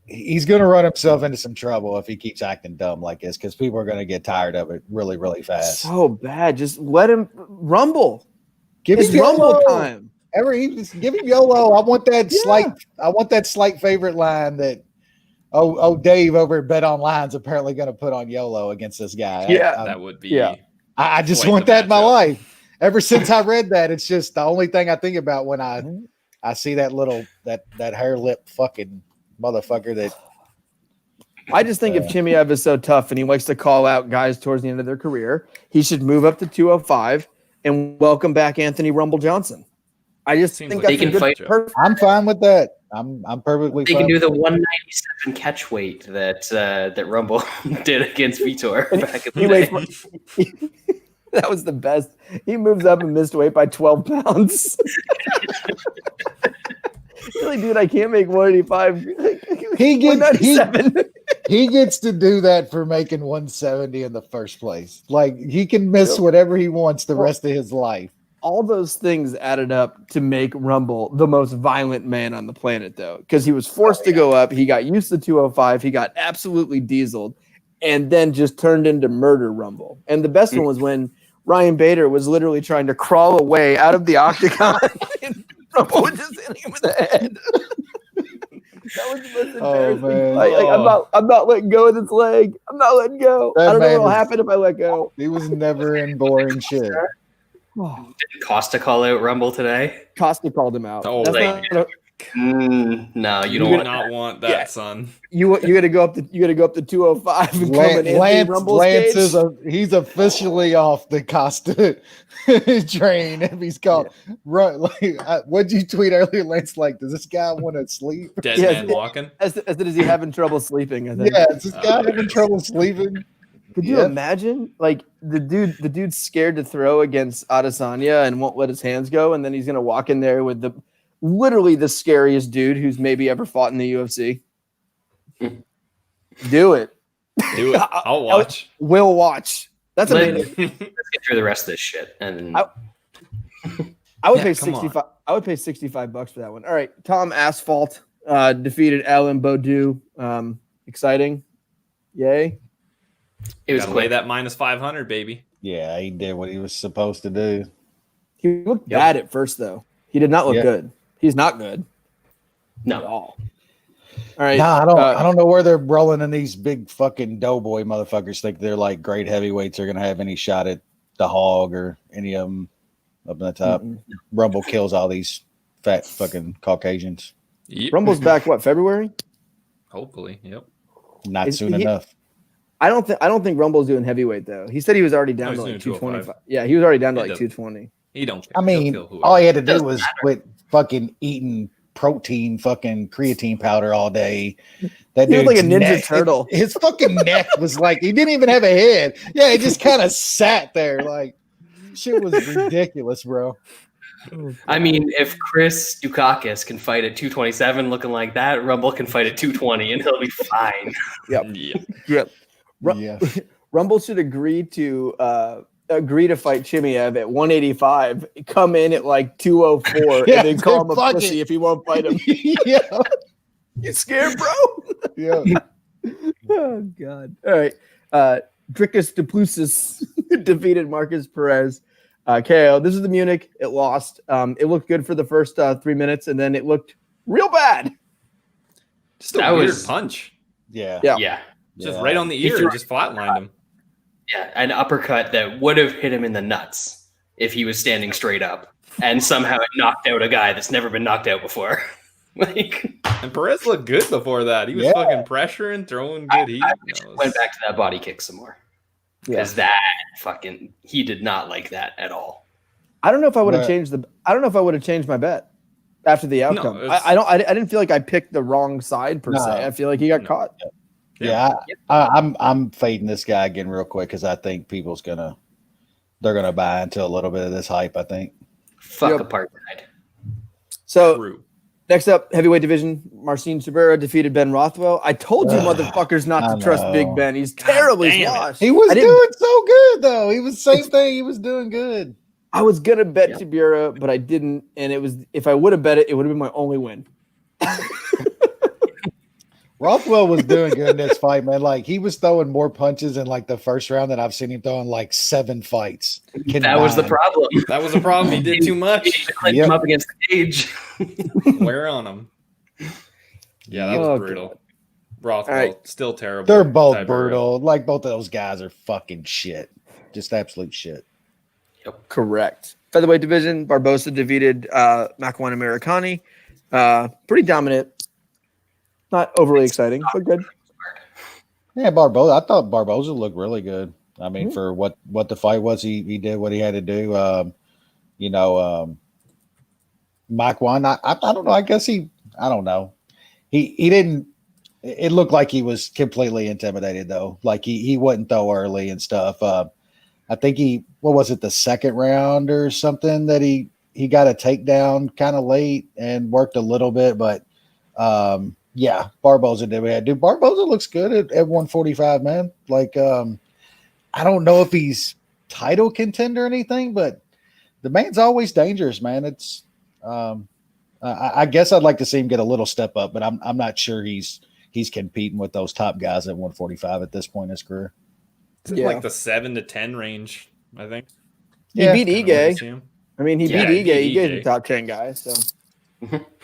D: He's going to run himself into some trouble if he keeps acting dumb like this because people are going to get tired of it really, really fast.
A: So bad. Just let him rumble.
D: Give him
A: rumble time.
D: Just give him YOLO. I want that slight favorite line that Dave over at Bet Online's apparently going to put on YOLO against this guy.
A: Yeah,
C: that would be.
A: Yeah,
D: I just want that in my life. Ever since I read that, it's just the only thing I think about when I see that little that hair lip fucking motherfucker that
A: I just think if Chimaev is so tough and he likes to call out guys towards the end of their career, he should move up to 205 and welcome back Anthony Rumble Johnson. I just think that's a good perfect.
D: I'm fine with that. I'm perfectly
B: they
D: fine.
B: They can do the 197 catch weight that Rumble did against Vitor back in the day.
A: That was the best. He moves up and missed weight by 12 pounds. Really, dude, I can't make 185.
D: He gets to do that for making 170 in the first place. Like, he can miss whatever he wants the rest of his life.
A: All those things added up to make Rumble the most violent man on the planet, though, because he was forced to go up. He got used to 205. He got absolutely dieseled and then just turned into murder Rumble. And the best one was when Ryan Bader was literally trying to crawl away out of the octagon and Rumble was just hitting him in the head. That was the most embarrassing. I'm not letting go of this leg. I'm not letting go. I don't know what will happen if I let go.
D: He was never in boring shit.
B: Did Costa call out Rumble today?
A: Costa called him out.
B: Oh, no, you don't
C: not want that, son.
A: You got to go up to 205 and come in
D: Lance he's officially off the Costa train. If he's called what'd you tweet earlier, Lance? Like, does this guy want to sleep?
C: Dead man walking.
A: As is he having trouble sleeping? I think.
D: Yeah, is this guy having trouble sleeping?
A: Could you imagine, like, the dude's scared to throw against Adesanya and won't let his hands go, and then he's gonna walk in there with literally the scariest dude who's maybe ever fought in the UFC. Do it.
C: I'll watch.
A: We'll watch. That's amazing.
B: Let's get through the rest of this shit. And
A: I would pay 65. I would pay $65 for that one. All right, Tom Asphalt defeated Alan Baudou. Exciting. Yay.
B: It was
C: play that minus 500, baby.
D: Yeah, he did what he was supposed to do.
A: He looked bad at first, though. He did not look good. He's not good.
B: No.
A: At all. All right.
D: Nah, I don't know where they're rolling in these big fucking doughboy motherfuckers. Think they're like great heavyweights are going to have any shot at the Hog or any of them up in the top. Mm-hmm. Rumble kills all these fat fucking Caucasians.
C: Yep.
A: Rumble's back, February?
C: Hopefully, yep.
D: Not soon enough.
A: I don't think Rumble's doing heavyweight, though. He said he was already down to like 225. Yeah, he was already down to like 220.
C: He don't care.
D: I mean, all he had to do was quit fucking eating protein fucking creatine powder all day. That dude
A: was like a ninja turtle.
D: His fucking neck was like, he didn't even have a head. Yeah, it just kind of sat there. Like, shit was ridiculous, bro.
B: I mean, if Chris Dukakis can fight at 227 looking like that, Rumble can fight at 220 and he'll be fine.
A: Yep. Rumble should agree to fight Chimaev at 185, come in at like 204, and then call him a pussy if he won't fight him.
D: Yeah.
A: You scared, bro?
D: Yeah.
A: Oh, God. All right. Dricus Duplessis defeated Marcus Perez. KO. This is the Munich. It lost. It looked good for the first 3 minutes, and then it looked real bad.
C: Just a weird punch.
D: Yeah.
C: Just right on the ear, just flatlined him.
B: Yeah, an uppercut that would have hit him in the nuts if he was standing straight up, and somehow it knocked out a guy that's never been knocked out before.
C: And Perez looked good before that. He was fucking pressuring, throwing good heat.
B: I went back to that body kick some more. Because he did not like that at all.
A: I don't know if I would have changed my bet after the outcome. No, I didn't feel like I picked the wrong side per se. I feel like he got caught.
D: Yeah, I'm fading this guy again real quick because I think they're gonna buy into a little bit of this hype. I think.
B: Fuck apartheid.
A: So True. Next up, heavyweight division, Marcin Tybura defeated Ben Rothwell. I told you motherfuckers not to trust Big Ben. He's terribly washed.
D: He was doing so good, though. He was same thing. He was doing good.
A: I was going to bet Tybura, but I didn't. And if I would have bet it, it would have been my only win.
D: Rothwell was doing good in this fight, man. Like, he was throwing more punches in like the first round than I've seen him throw in like 7 fights.
B: That was the problem.
C: That was the problem. He did too much.
B: He needed to clinch him up against the cage.
C: Wear on him. Yeah, that was brutal. Rothwell, still terrible.
D: They're both brutal. Like, both of those guys are fucking shit. Just absolute shit.
A: Yep. Correct. Featherweight division, Barbosa defeated Makwan Americani. Pretty dominant. Not overly exciting, but good.
D: Yeah, Barboza. I thought Barboza looked really good. I mean, for what the fight was, he did what he had to do. Mike Wan. I don't know. I guess I don't know. He didn't. It looked like he was completely intimidated though. Like he wouldn't throw early and stuff. I think what was it, the second round or something that he got a takedown kind of late and worked a little bit, but yeah, Barboza did what he had to do. Barboza looks good at 145, man. Like, I don't know if he's title contender or anything, but the man's always dangerous, man. It's, I guess I'd like to see him get a little step up, but I'm not sure he's competing with those top guys at 145 at this point in his career.
C: It's in like the 7 to 10 range, I think.
A: He beat Ige. I mean, he beat Ige. Ige's a top 10 guy, so.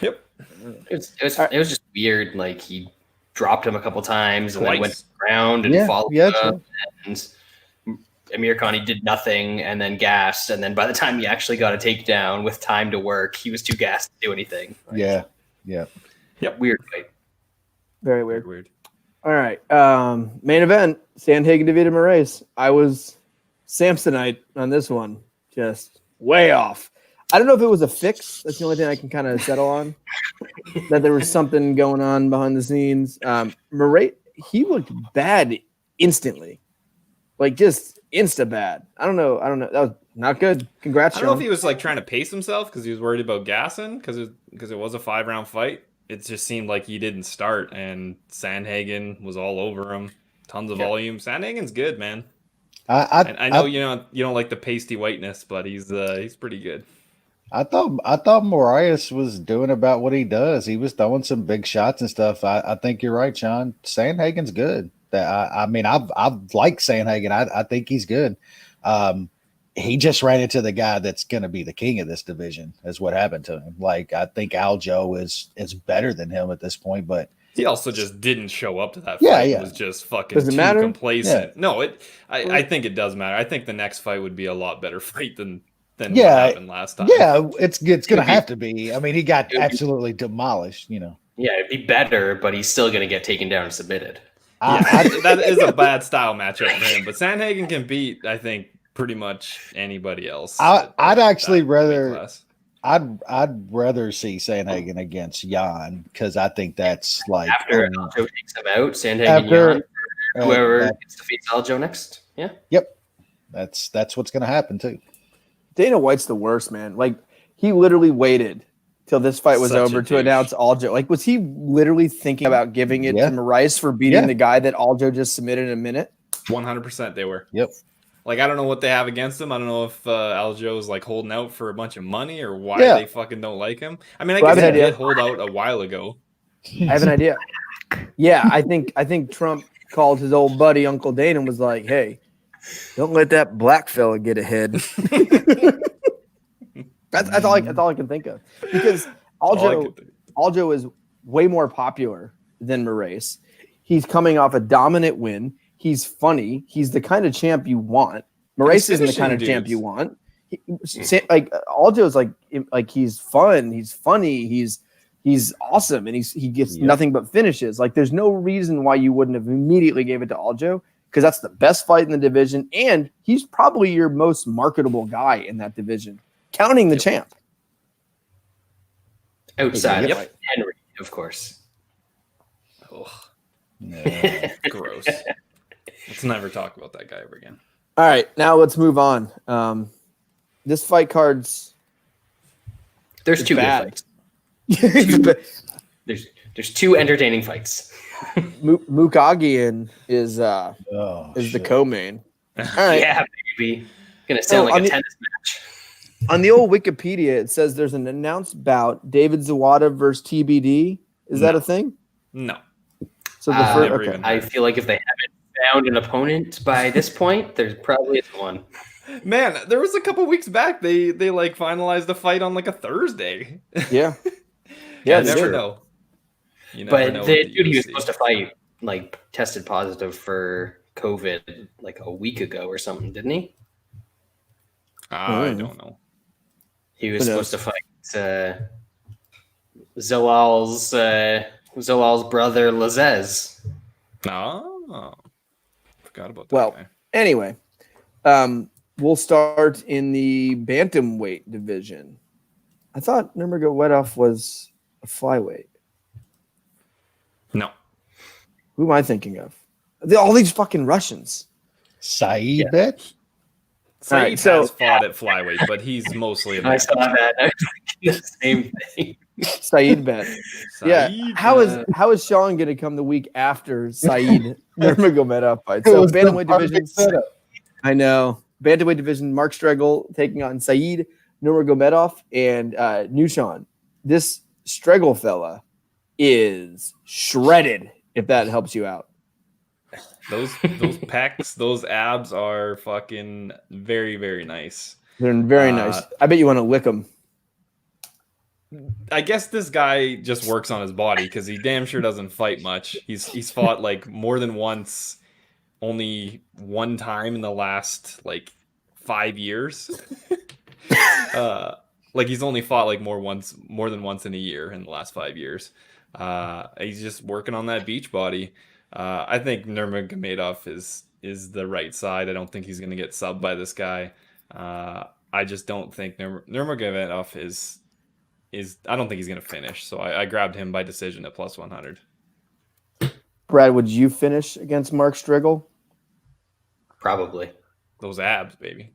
C: Yep.
B: It was just weird. Like he dropped him a couple times and then went to the ground and followed up. And Amir Khan, he did nothing and then gassed. And then by the time he actually got a takedown with time to work, he was too gassed to do anything. Like,
C: Yep.
B: Weird fight.
A: Very weird. All right. Main event, Sandhagen defeated Moraes. I was Samsonite on this one. Just way off. I don't know if it was a fix. That's the only thing I can kind of settle on. That there was something going on behind the scenes. Moraes, he looked bad instantly. Like just insta bad. I don't know. That was not good. Congrats,
C: I don't know if he was like trying to pace himself because he was worried about gassing because it was a 5-round fight. It just seemed like he didn't start, and Sandhagen was all over him. Tons of volume. Sandhagen's good, man. I know you don't like the pasty whiteness, but he's pretty good.
D: I thought Moraes was doing about what he does. He was throwing some big shots and stuff. I think you're right, Sean. Sandhagen's good. I mean, I've liked Sandhagen. I think he's good. He just ran into the guy that's going to be the king of this division, is what happened to him. Like, I think Aljo is better than him at this point, but
C: he also just didn't show up to that fight. He was just fucking too complacent. No, I think it does matter. I think the next fight would be a lot better fight than what happened last time.
D: Yeah, it's going to have to be. I mean, he got absolutely demolished, Yeah,
B: it'd be better, but he's still going to get taken down and submitted.
C: That is a bad style matchup for him. But Sandhagen can beat, I think, pretty much anybody else.
D: I'd actually rather see Sandhagen against Jan, because I think that's like
B: after Aljo takes him out, Sandhagen, Jan, whoever gets to face Aljo next. Yeah.
D: Yep. That's what's going to happen too.
A: Dana White's the worst, man. Like, he literally waited till this fight was over to announce Aljo. Like, was he literally thinking about giving it to Moraes for beating the guy that Aljo just submitted in a minute?
C: 100% they were.
D: Yep.
C: Like, I don't know what they have against him. I don't know if Aljo is like holding out for a bunch of money or why they fucking don't like him. I mean, I guess he did hold out a while ago.
A: I have an idea. Yeah, I think Trump called his old buddy Uncle Dane and was like, "Hey, don't let that black fella get ahead." That's all I can think of, because Aljo is way more popular than Moraes. He's coming off a dominant win. He's funny. He's the kind of champ you want. Moraes isn't the kind of champ you want. Aljo's like he's fun. He's funny. He's awesome, and he gets nothing but finishes. Like, there's no reason why you wouldn't have immediately gave it to Aljo, because that's the best fight in the division, and he's probably your most marketable guy in that division, counting the champ.
B: Outside of Henry, of course.
C: Oh, gross. Let's never talk about that guy ever again.
A: All right, now let's move on. This fight card's
B: there's two good fights. There's two entertaining fights.
A: Chookagian is the co-main. All right.
B: Yeah, baby. Gonna sound like a tennis match.
A: On the old Wikipedia, it says there's an announced bout, David Zawada versus TBD. Is that a thing?
C: No.
A: So
B: I feel like if they haven't found an opponent by this point, there's probably one.
C: Man, there was a couple weeks back they like finalized the fight on like a Thursday.
A: Yeah.
C: Yeah, you never know.
B: But the dude he was supposed to fight like tested positive for COVID like a week ago or something, didn't he?
C: I don't know.
B: He was supposed to fight Zolal's brother Lazez.
C: No. Oh, forgot about that
A: Well,
C: guy.
A: anyway, we'll start in the bantamweight division. I thought Nurmagomedov was a flyweight.
C: No.
A: Who am I thinking of? All these fucking Russians.
D: Saeed Bet?
C: Saeed has fought at flyweight, but he's mostly a
B: I saw that. I was thinking the same thing.
A: Saeed Bet. Yeah. How is Sean going to come the week after Saeed Nurmagomedov fight? So bantamweight division. I know. Bantamweight division, Mark Striegl taking on Saeed Nurmagomedov and Nushan. This Striegl fella is shredded, if that helps you out.
C: Those pecs, those abs are fucking very, very nice.
A: They're very nice. I bet you want to lick them.
C: I guess this guy just works on his body because he damn sure doesn't fight much. He's fought like more than once, only one time in the last like 5 years. Like he's only fought like more than once in a year in the last 5 years. He's just working on that beach body. I think Nurmagomedov is the right side. I don't think he's going to get subbed by this guy. I just don't think Nurmagomedov is. I don't think he's going to finish. So I grabbed him by decision at plus 100.
A: Brad, would you finish against Mark Striegl?
B: Probably.
C: Those abs, baby.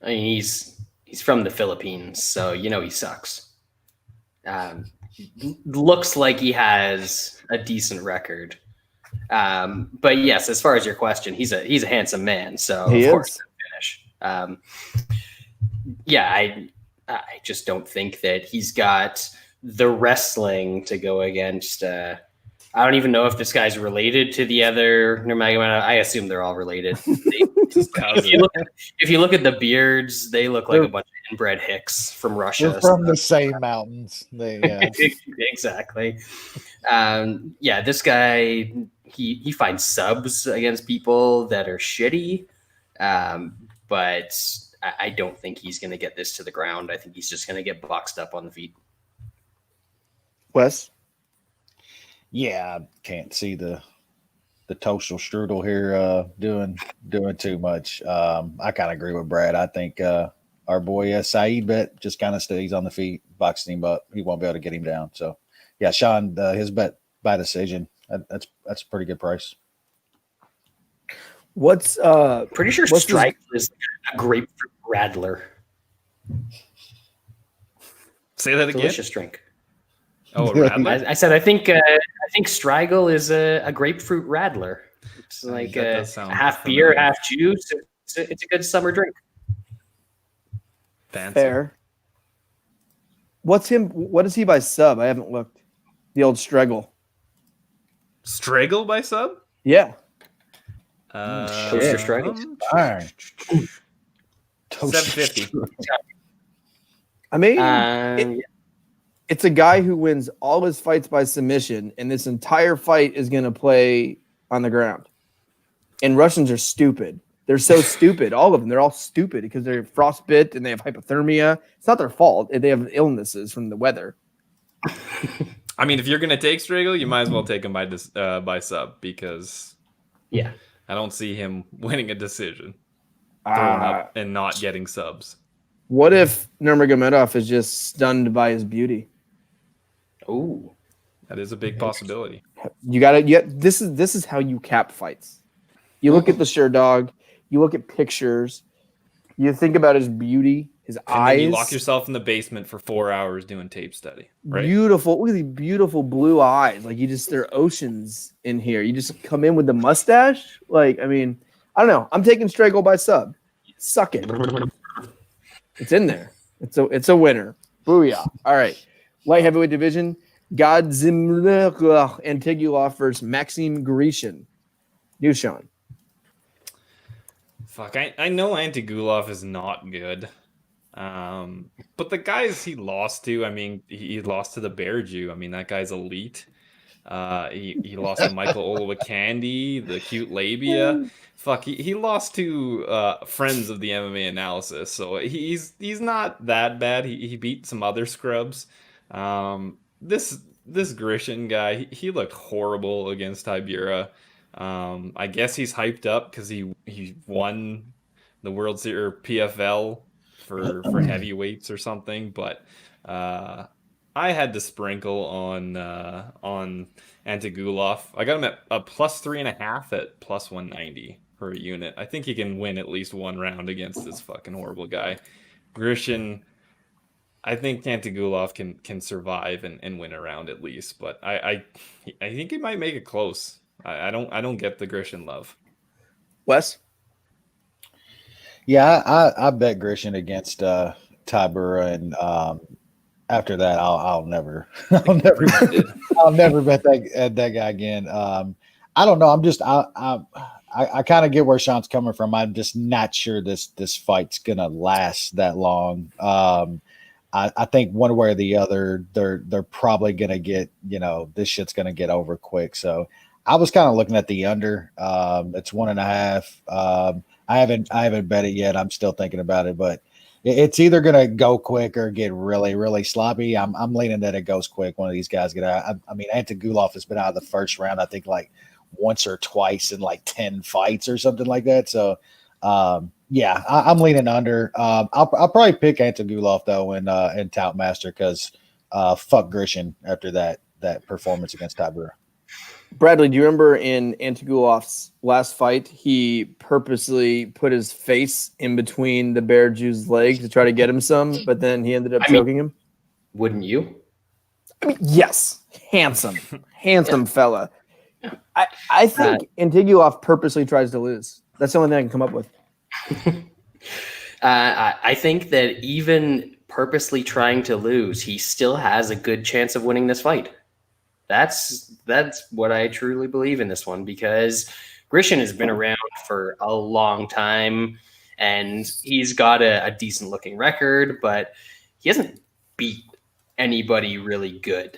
B: I mean, he's from the Philippines, so you know he sucks. Looks like he has a decent record. But yes, as far as your question, he's a handsome man, so of course he'll finish. I just don't think that he's got the wrestling to go against. I don't even know if this guy's related to the other Nurmagomedov. I assume they're all related. If you look at the beards, they look like a bunch of inbred hicks from Russia.
D: They're from the same mountains.
B: Exactly. This guy, he finds subs against people that are shitty, but I don't think he's going to get this to the ground. I think he's just going to get boxed up on the feet.
A: Wes?
D: Yeah, I can't see the toastal strudel here doing too much. I kind of agree with Brad. I think our boy Saeed Bet just kind of stays on the feet, boxing him up. He won't be able to get him down. So, yeah, Sean, his bet by decision. That's a pretty good price.
A: What's
B: pretty sure Striegl is a grapefruit radler.
C: Say that again.
B: Delicious drink.
C: Oh, a radler.
B: I said I think Striegl is a grapefruit radler. It's like a half beer, half juice. It's a good summer drink.
C: Fancy.
A: Fair. What is he by sub? I haven't looked. The old Striegl.
C: Striegl by sub?
A: Yeah.
B: Toaster Striegl.
C: 750.
A: I mean, it's a guy who wins all his fights by submission, and this entire fight is going to play on the ground. And Russians are stupid. They're so stupid. All of them. They're all stupid because they're frostbit and they have hypothermia. It's not their fault. They have illnesses from the weather.
C: I mean, if you're going to take Striegl, you might as well take him by sub because I don't see him winning a decision, throwing up and not getting subs.
A: What if Nurmagomedov is just stunned by his beauty?
B: Oh,
C: that is a big possibility.
A: You got to. This is how you cap fights. You look at the Sherdog. You look at pictures. You think about his beauty, his eyes.
C: Then you lock yourself in the basement for 4 hours doing tape study. Right?
A: Beautiful. Look at these beautiful blue eyes. Like there are oceans in here. You just come in with the mustache. Like, I mean, I don't know. I'm taking Striegl by sub. Suck it. It's in there. It's a winner. Booyah. All right. Light heavyweight division. Antigulov versus Maxim Grishin. Nushan.
C: Fuck, I know Antigulov is not good. But the guys he lost to, I mean, he lost to the Bear Jew. I mean, that guy's elite. He lost to Michael Olowokandi, the cute labia. Fuck, he lost to friends of the MMA analysis. So he's not that bad. He beat some other scrubs. This Grishin guy, he looked horrible against Tibura. I guess he's hyped up because he won the World Series or PFL for heavyweights or something. But I had to sprinkle on Antigulov. I got him at a +3.5 at +190 per unit. I think he can win at least one round against this fucking horrible guy. Grishin, I think Antigulov can survive and win a round at least, but I think he might make it close. I don't get the Grishin love.
A: Wes?
D: Yeah, I bet Grishin against Tybura, and after that, I'll never bet that guy again. I don't know. I kind of get where Sean's coming from. I'm just not sure this fight's gonna last that long. I think one way or the other, they're probably gonna get, this shit's gonna get over quick. So I was kind of looking at the under. It's 1.5. I haven't bet it yet. I'm still thinking about it, but it's either gonna go quick or get really, really sloppy. I'm leaning that it goes quick. One of these guys get out. I mean, Antigulov has been out of the first round, I think, like once or twice in like 10 fights or something like that. So yeah, I'm leaning under. I'll probably pick Antigulov though in Toutmaster because fuck Grishin after that performance against Tybura.
A: Bradley, do you remember in Antigulov's last fight, he purposely put his face in between the Bear Jew's legs to try to get him some, but then he ended up choking him?
B: Wouldn't you?
A: I mean, yes. Handsome fella. I think Antigulov purposely tries to lose. That's the only thing I can come up with.
B: I think that even purposely trying to lose, he still has a good chance of winning this fight. That's what I truly believe in this one, because Grishin has been around for a long time and he's got a decent looking record, but he hasn't beat anybody really good.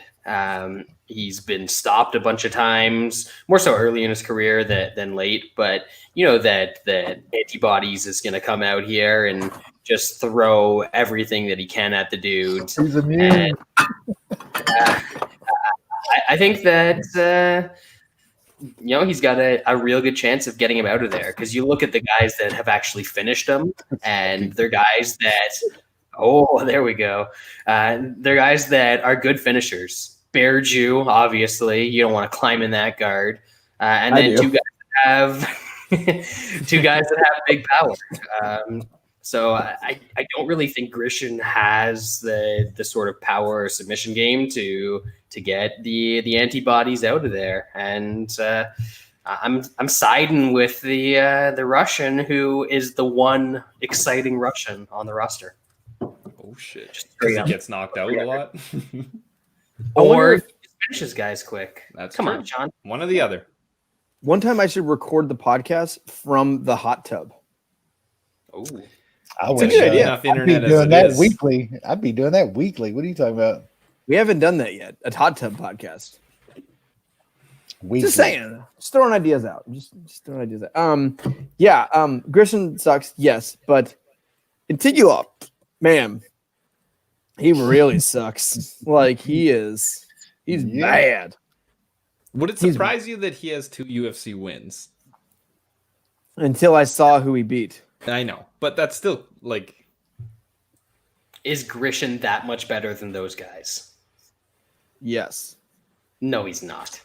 B: He's been stopped a bunch of times, more so early in his career than late, but that Antibodies is going to come out here and just throw everything that he can at the dude.
D: He's immune.
B: I think that he's got a real good chance of getting him out of there, because you look at the guys that have actually finished him, and they're guys that there we go. They're guys that are good finishers. Bear Jew, obviously, you don't want to climb in that guard, and then two guys that have big power. So I don't really think Grishin has the sort of power or submission game to get the Antibodies out of there, and I'm siding with the Russian, who is the one exciting Russian on the roster.
C: Oh shit! Because he gets knocked out a lot,
B: or he finishes guys quick. Come on, John.
C: One or the other.
A: One time I should record the podcast from the hot tub.
C: Oh.
A: It's a good idea.
D: I'd be doing that weekly. I'd be doing that weekly. What are you talking about?
A: We haven't done that yet. A hot tub podcast.
D: Weekly.
A: Just saying. Just throwing ideas out. Just throwing ideas out. Grishin sucks, yes, but Antigulov, man, he really sucks. Like he's bad.
C: Would it surprise you that he has 2 UFC wins?
A: Until I saw who he beat.
C: I know, but that's still like.
B: Is Grishin that much better than those guys?
A: Yes.
B: No, he's not.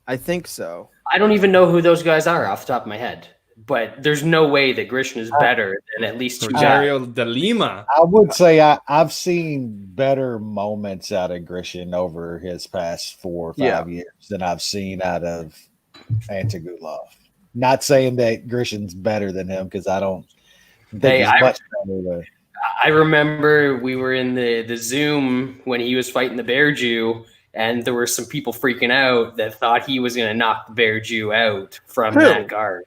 A: I think so.
B: I don't even know who those guys are off the top of my head, but there's no way that Grishin is better than at least 2
C: Rogerio
B: guys.
C: de Lima.
D: I would say I've seen better moments out of Grishin over his past 4 or 5 years than I've seen out of Antigulov. Not saying that Grishin's better than him, because I don't think he's much better.
B: I remember we were in the Zoom when he was fighting the Bear Jew, and there were some people freaking out that thought he was going to knock the Bear Jew out from that guard.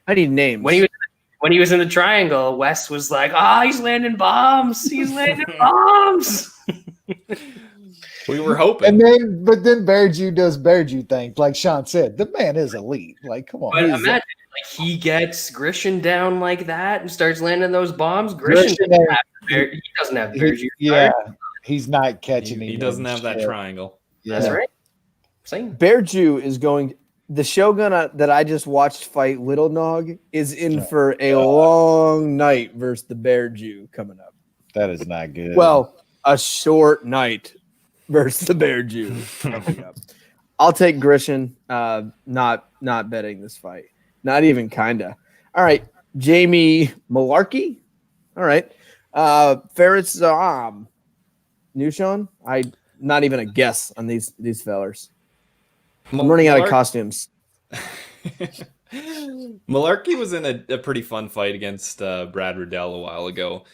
A: I need names.
B: When he was in the triangle, Wes was like, he's landing bombs. He's landing bombs.
C: We were hoping.
D: But then Bear Jew does Bear Jew things. Like Sean said, the man is elite. Like, come on.
B: But imagine, he gets Grishin down like that and starts landing those bombs. Grishin he doesn't have Bear Jew.
D: Yeah, he's not catching.
C: He doesn't have that triangle.
D: Yeah.
B: That's right. Same.
A: Bear Jew is going. the Shogun that I just watched fight Little Nog is in for a long night versus the Bear Jew coming up.
D: That is not good.
A: Well, a short night versus the Bear Jew coming up. I'll take Grishin. Not betting this fight. Not even kinda. All right, Jamie Mullarkey. All right, Ferris Newshon. I not even a guess on these fellers. I'm running out of costumes.
C: Mullarkey was in a pretty fun fight against Brad Riddell a while ago.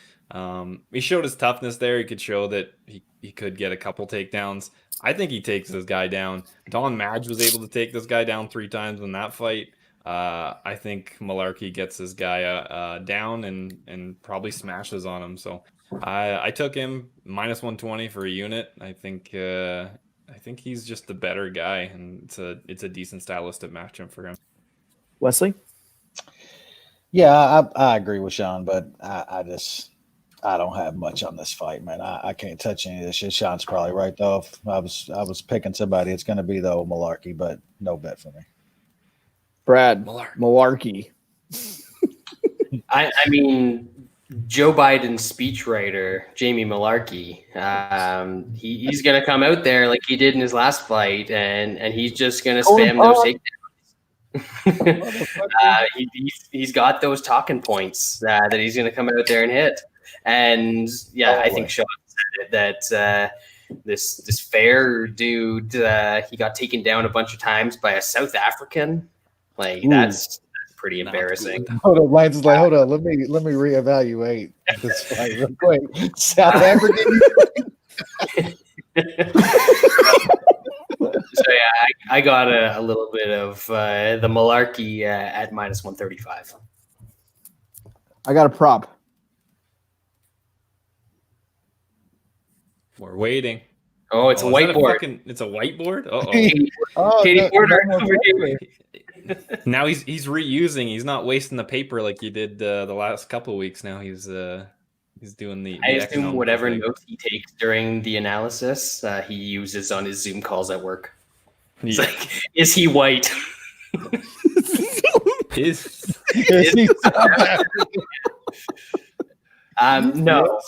C: He showed his toughness there. He could show that he could get a couple takedowns. I think he takes this guy down. Don Madge was able to take this guy down 3 times in that fight. I think Mullarkey gets this guy down and probably smashes on him. So I took him -120 for a unit. I think he's just the better guy, and it's a decent stylistic matchup for him.
A: Wesley?
D: Yeah, I agree with Sean, but I don't have much on this fight, man. I can't touch any of this shit. Sean's probably right though. I was picking somebody. It's going to be the old Mullarkey, but no bet for me.
A: Brad Mullarkey.
B: I mean, Joe Biden's speechwriter, Jamie Mullarkey, he's going to come out there like he did in his last fight, and he's just going to spam those takedowns. He's got those talking points that he's going to come out there and hit. And I think Sean said it, that this fair dude, he got taken down a bunch of times by a South African. Like that's pretty embarrassing.
D: Hold on, Lance is like, hold on, let me reevaluate this fight real quick. South African.
B: So I got a little bit of the Mullarkey at -135.
A: I got a prop.
C: We're waiting.
B: Oh, it's a whiteboard.
C: It's a whiteboard.
B: Katie Porter over here.
C: Now he's reusing. He's not wasting the paper like he did the last couple of weeks. Now he's doing the.
B: I assume whatever notes he takes during the analysis, he uses on his Zoom calls at work. It's like, is he white?
C: Is
D: he
B: no.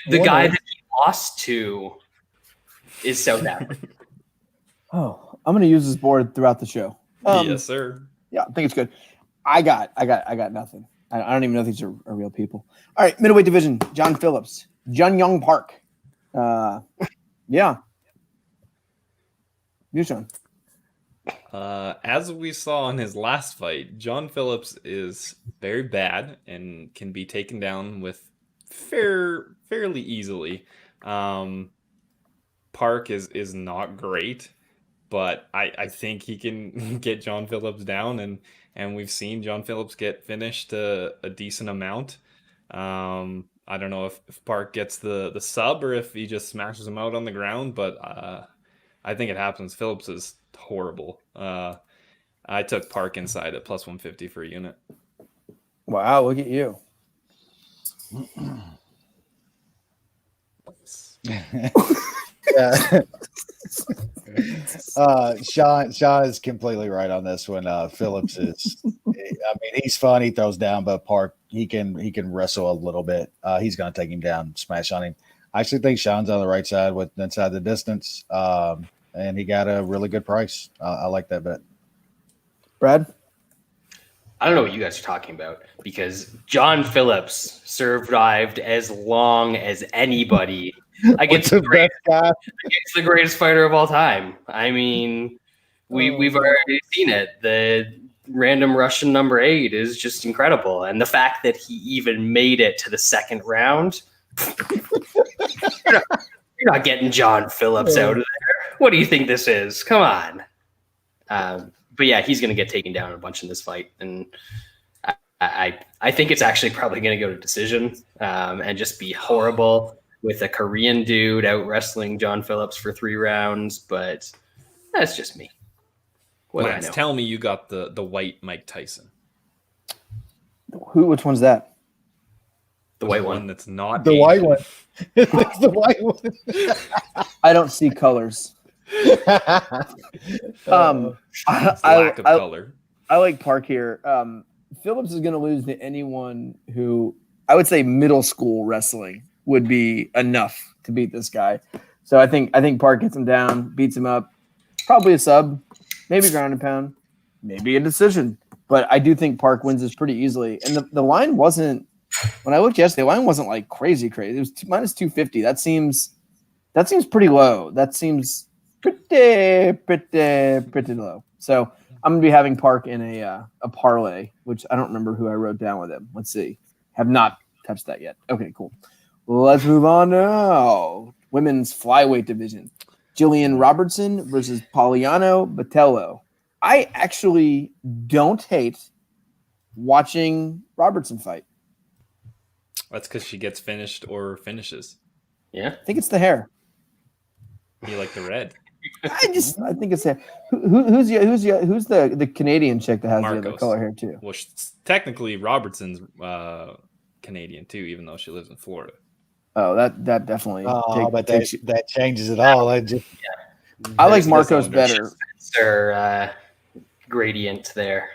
B: The guy that he lost to is South African.
A: Oh, I'm going to use this board throughout the show.
C: Yes, sir.
A: Yeah, I think it's good. I got nothing. I don't even know if these are real people. All right, middleweight division. John Phillips, Jun Young Park. Yeah. You, Sean.
C: As we saw in his last fight, John Phillips is very bad and can be taken down with fairly easily. Park is not great, but I think he can get John Phillips down, and we've seen John Phillips get finished a decent amount. I don't know if Park gets the sub or if he just smashes him out on the ground, but I think it happens. Phillips is horrible. I took Park inside at +150 for a unit.
A: Wow, look at you.
D: Yeah. Sean is completely right on this one. Phillips is, I mean, he's fun. He throws down, but Park, he can wrestle a little bit. He's going to take him down, smash on him. I actually think Sean's on the right side with inside the distance. And he got a really good price. I like that bet.
A: Brad?
B: I don't know what you guys are talking about, because John Phillips survived as long as anybody against the greatest fighter of all time. I mean, we've already seen it. The random Russian number 8 is just incredible. And the fact that he even made it to the second round, you're not getting John Phillips out of there. What do you think this is? Come on. But yeah, he's going to get taken down a bunch in this fight. And I think it's actually probably going to go to decision and just be horrible with a Korean dude out wrestling John Phillips for 3 rounds. But that's just me. What do I know?
C: Tell me you got the white Mike Tyson.
A: Which one's that?
B: The white one
C: that's not
D: the white one. It's the white one.
A: I don't see colors.
C: Lack of color.
A: I like Park here. Phillips is going to lose to anyone who I would say middle school wrestling would be enough to beat this guy. So I think Park gets him down, beats him up, probably a sub, maybe ground and pound, maybe a decision. But I do think Park wins this pretty easily. And the line wasn't, when I looked yesterday, the line wasn't like crazy. It was minus 250. That seems pretty low. That seems pretty low. So I'm gonna be having Park in a parlay, which I don't remember who I wrote down with him. Let's see. Have not touched that yet. Okay, cool. Let's move on now. Women's flyweight division. Jillian Robertson versus Poliano Botelho. I actually don't hate watching Robertson fight.
C: That's because she gets finished or finishes.
B: Yeah,
A: I think it's the hair.
C: You like the red?
A: I think it's hair. Who's the Canadian chick that has
C: Marcos.
A: the other color hair too?
C: Well, technically Robertson's Canadian too, even though she lives in Florida.
A: Oh, that definitely.
D: But that changes it all. I
A: like Marcos better.
B: Their gradient there.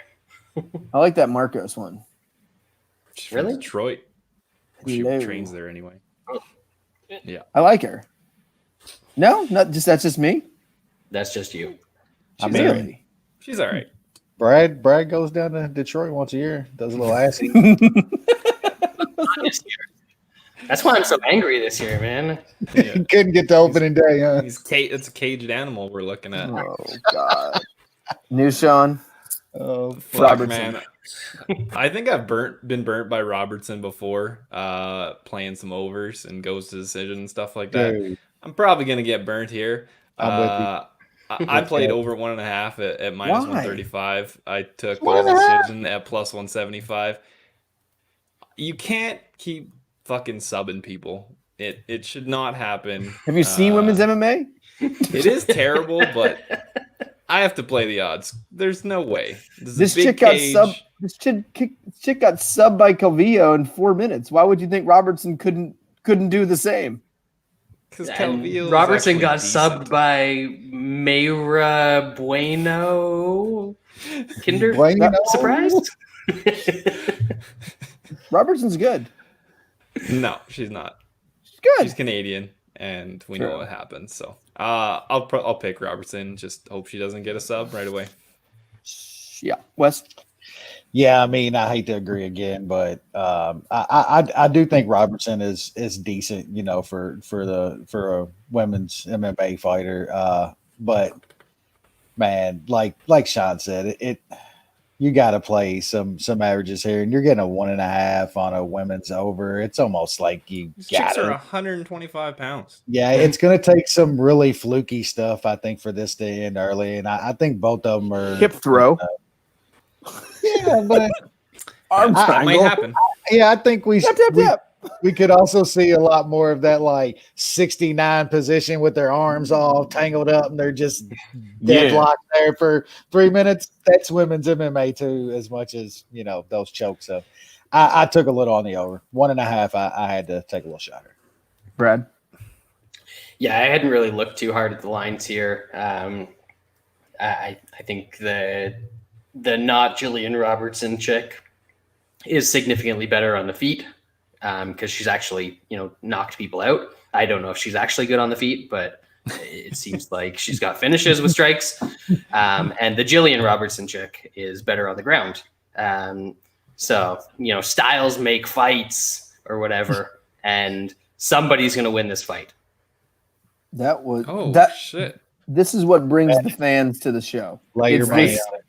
A: I like that Marcos one.
C: She's from
B: Really?
C: Detroit. She
A: Hello.
C: trains there anyway. Yeah.
A: I like her. No, that's just me.
B: That's just you.
C: She's all right.
D: Brad goes down to Detroit once a year, does a little assy.
B: That's why I'm so angry this year, man.
C: Yeah.
D: Couldn't get to opening day, huh?
C: It's a caged animal we're looking at.
A: Oh God. New Sean.
D: Oh,
C: Fuck,
A: Robertson.
C: man. I think I've been burnt by Robertson before, playing some overs and goes to decision and stuff like that.
D: Dude.
C: I'm probably gonna get burnt here.
D: I'm with you.
C: I played over 1.5 at minus
A: Why?
C: 135. I took
A: One
C: goes
A: and a half?
C: decision at plus 175. You can't keep fucking subbing people. It should not happen.
A: Have you seen women's MMA?
C: It is terrible, but I have to play the odds. There's no way.
A: This chick got subbed by Calvillo in 4 minutes. Why would you think Robertson couldn't do the same?
C: Because
B: Robertson got subbed by Mayra Bueno. Surprised?
A: Robertson's good.
C: No, she's not.
A: She's good.
C: She's Canadian, and we know what happens. So I'll pick Robertson. Just hope she doesn't get a sub right away.
A: Yeah, Wes.
D: Yeah, I mean, I hate to agree again, but I do think Robertson is decent, for a women's MMA fighter. But man, like Sean said, you got to play some averages here, and you're getting a 1.5 on a women's over. It's almost like you got
C: Chicks are 125 pounds.
D: Yeah, it's going to take some really fluky stuff, I think, for this to end early, and I think both of them are
A: Hip throw.
D: Yeah, but
A: Arm
C: That
A: triangle.
C: might happen.
D: I think we
A: Yep.
D: we could also see a lot more of that like 69 position with their arms all tangled up and they're just deadlocked there for 3 minutes. That's women's MMA too, as much as those chokes. So I took a little on the over 1.5. I had to take a little shot here.
A: Brad.
B: Yeah, I hadn't really looked too hard at the lines here. I think the not Jillian Robertson chick is significantly better on the feet because she's actually, knocked people out. I don't know if she's actually good on the feet, but it seems like she's got finishes with strikes. And the Jillian Robertson chick is better on the ground. So, styles make fights or whatever, and somebody's going to win this fight.
C: Shit.
A: This is what brings the fans to the show.
D: Lay your money on it.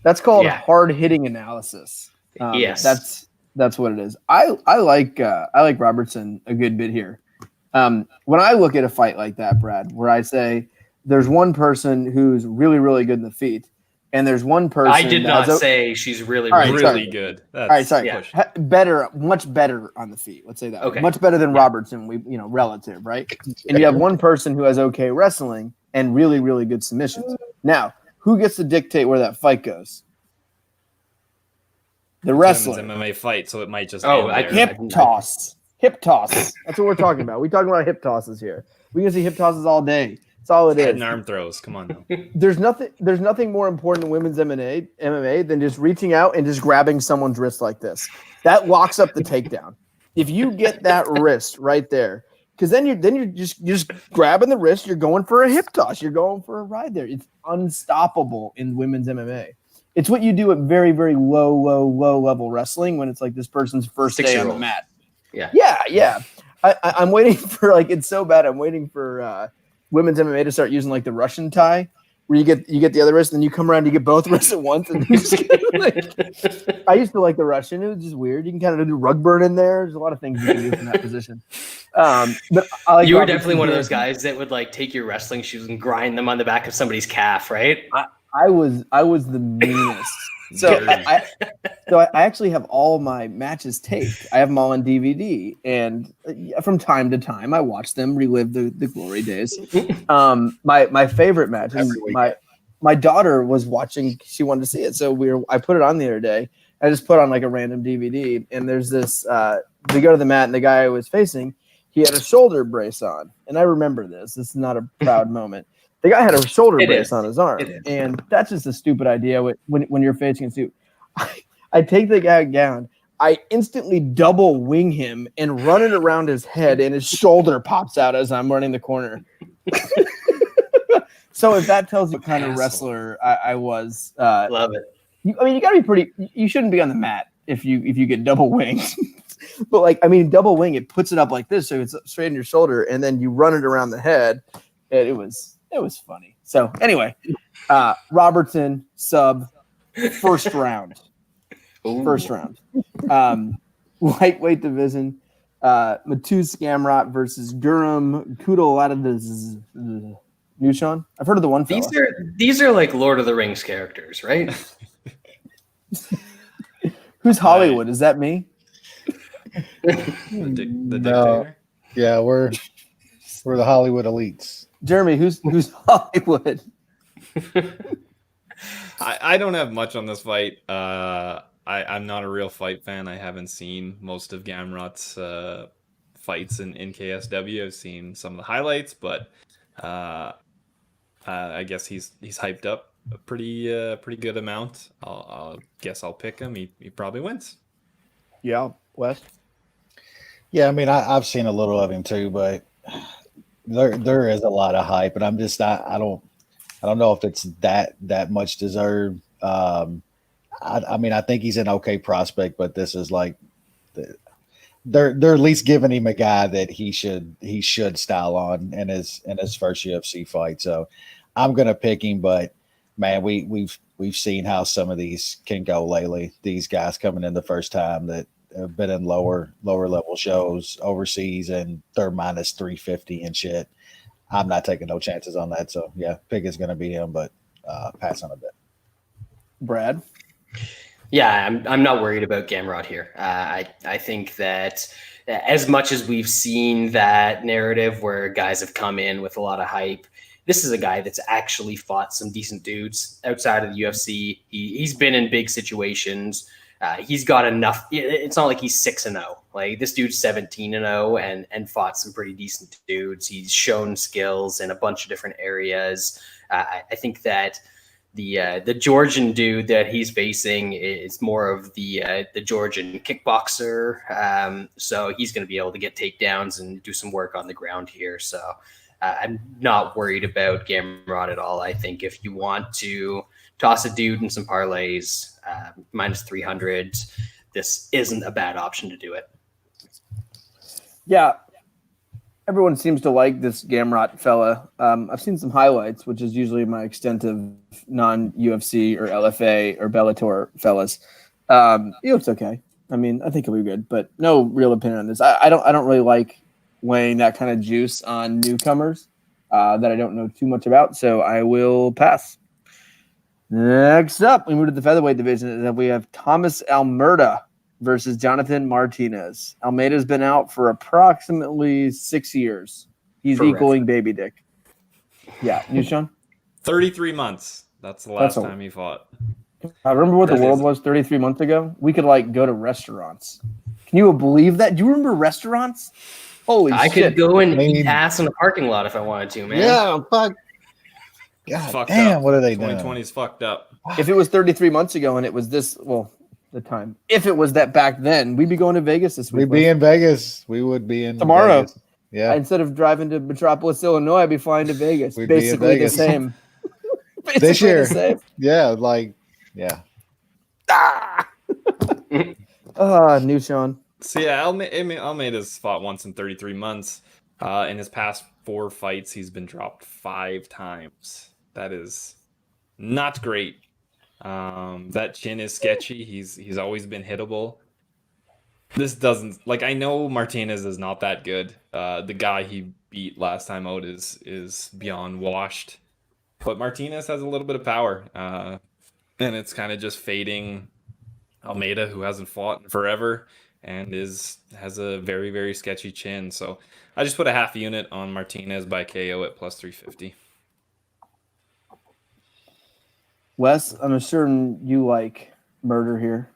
A: That's called hard hitting analysis.
B: Yes,
A: that's what it is. I like Robertson a good bit here. When I look at a fight like that, Brad, where I say there's one person who's really, really good in the feet, and there's one person.
B: I did not say she's really,
C: really good.
A: All right, sorry.
B: Yeah.
A: Better, much better on the feet. Let's say that.
B: Okay.
A: Much better than Robertson. Relative, right? And you have one person who has okay wrestling and really, really good submissions. Now, who gets to dictate where that fight goes? The wrestler.
C: It's an MMA fight, so it might just
A: Hip toss. Hip toss. That's what we're talking about. We're talking about hip tosses here. We can see hip tosses all day. That's all it
C: Head
A: is.
C: and arm throws. Come on now.
A: There's nothing more important in women's MMA than just reaching out and just grabbing someone's wrist like this. That locks up the takedown. If you get that wrist right there, because then you're just grabbing the wrist, you're going for a hip toss, you're going for a ride there. It's unstoppable in women's MMA. It's what you do at very, very low level wrestling when it's like this person's first day on the mat. Yeah. I'm waiting for it's so bad. I'm waiting for women's MMA to start using like the Russian tie, where you get the other wrist, and then you come around, you get both wrists at once. And I used to like the Russian. It was just weird. You can kind of do rug burn in there. There's a lot of things you can do from that position. But
B: you were definitely one of those guys that would like take your wrestling shoes and grind them on the back of somebody's calf, right?
A: I was the meanest. So I actually have all my matches taped. I have them all on DVD, and from time to time, I watch them, relive the glory days. My favorite match is my daughter was watching. She wanted to see it, so I put it on the other day. I just put on like a random DVD, and there's this. We go to the mat, and the guy I was facing, he had a shoulder brace on, and I remember this. This is not a proud moment. The guy had a shoulder brace on his arm, and that's just a stupid idea when you're facing a suit. I take the guy down. I instantly double wing him and run it around his head, and his shoulder pops out as I'm running the corner. So if that tells you what kind of wrestler I was.
B: Love it.
A: You got to be pretty – you shouldn't be on the mat if you get double winged. But, double wing, it puts it up like this, so it's straight in your shoulder, and then you run it around the head. And it was funny. So anyway, Robertson sub first round.
B: Ooh.
A: First round. Lightweight division. Matus Gamrot versus Kutateladze. Nushan? I've heard of the one fella.
B: These are like Lord of the Rings characters, right?
A: Who's Hollywood? Is that me?
C: The dictator?
D: Yeah, we're the Hollywood elites.
A: Jeremy, who's Hollywood?
C: I don't have much on this fight. I'm not a real fight fan. I haven't seen most of Gamrot's fights in KSW. I've seen some of the highlights, but I guess he's hyped up a pretty good amount. I'll guess I'll pick him. He probably wins.
A: Yeah, West.
D: Yeah, I mean I've seen a little of him too, but there is a lot of hype, and I'm just I don't know if it's that much deserved. I mean I think he's an okay prospect, but this is like they're at least giving him a guy that he should style on in his first UFC fight. So I'm gonna pick him, but man, we've seen how some of these can go lately. These guys coming in the first time that have been in lower level shows overseas, and they're minus 350 and shit. I'm not taking no chances on that. So yeah, pick is gonna be him, but pass on a bit.
A: Brad.
B: Yeah, I'm not worried about Gamrot here. I think that as much as we've seen that narrative where guys have come in with a lot of hype, this is a guy that's actually fought some decent dudes outside of the UFC. He's been in big situations. He's got enough. It's not like he's 6-0. Like this dude's 17-0 and fought some pretty decent dudes. He's shown skills in a bunch of different areas. I think that the Georgian dude that he's facing is more of the Georgian kickboxer. So he's going to be able to get takedowns and do some work on the ground here. So I'm not worried about Gamrot at all. I think if you want to toss a dude in some parlays, minus 300, this isn't a bad option to do it.
A: Yeah. Everyone seems to like this Gamrot fella. I've seen some highlights, which is usually my extent of non-UFC or LFA or Bellator fellas. He looks okay. I mean, I think he'll be good, but no real opinion on this. I don't really like weighing that kind of juice on newcomers that I don't know too much about, so I will pass. Next up, we move to the featherweight division, and we have Tommy Almurda versus Jonathan Martinez. Almeida's been out for approximately 6 years. He's
B: Correct.
A: Equaling baby dick. Yeah, you, Sean?
C: 33 months. That's the last time he fought.
A: I remember what the world was 33 months ago. We could go to restaurants. Can you believe that? Do you remember restaurants? Holy
B: I
A: shit.
B: could go and eat ass in the parking lot if I wanted to, man.
D: Yeah, fuck. God damn,
C: up.
D: what are they doing?
C: 2020 is fucked up.
A: If it was 33 months ago and it was this, well, the time. If it was that back then, we'd be going to Vegas this week.
D: We'd be in Vegas. We would be in
A: tomorrow.
D: Vegas. Yeah.
A: Instead of driving to Metropolis, Illinois, I'd be flying to Vegas.
D: We'd basically
A: the same.
D: This year.
A: The same.
D: Yeah, like, yeah.
A: New Sean.
C: So yeah, Almeida's fought once in 33 months. In his past 4 fights, he's been dropped 5 times. That is not great. That chin is sketchy. He's always been hittable. This doesn't, like, I know Martinez is not that good. The guy he beat last time out is beyond washed. But Martinez has a little bit of power. And it's kind of just fading Almeida, who hasn't fought in forever and has a very, very sketchy chin. So I just put a half unit on Martinez by KO at plus 350.
A: Wes, I'm assuring you like murder here.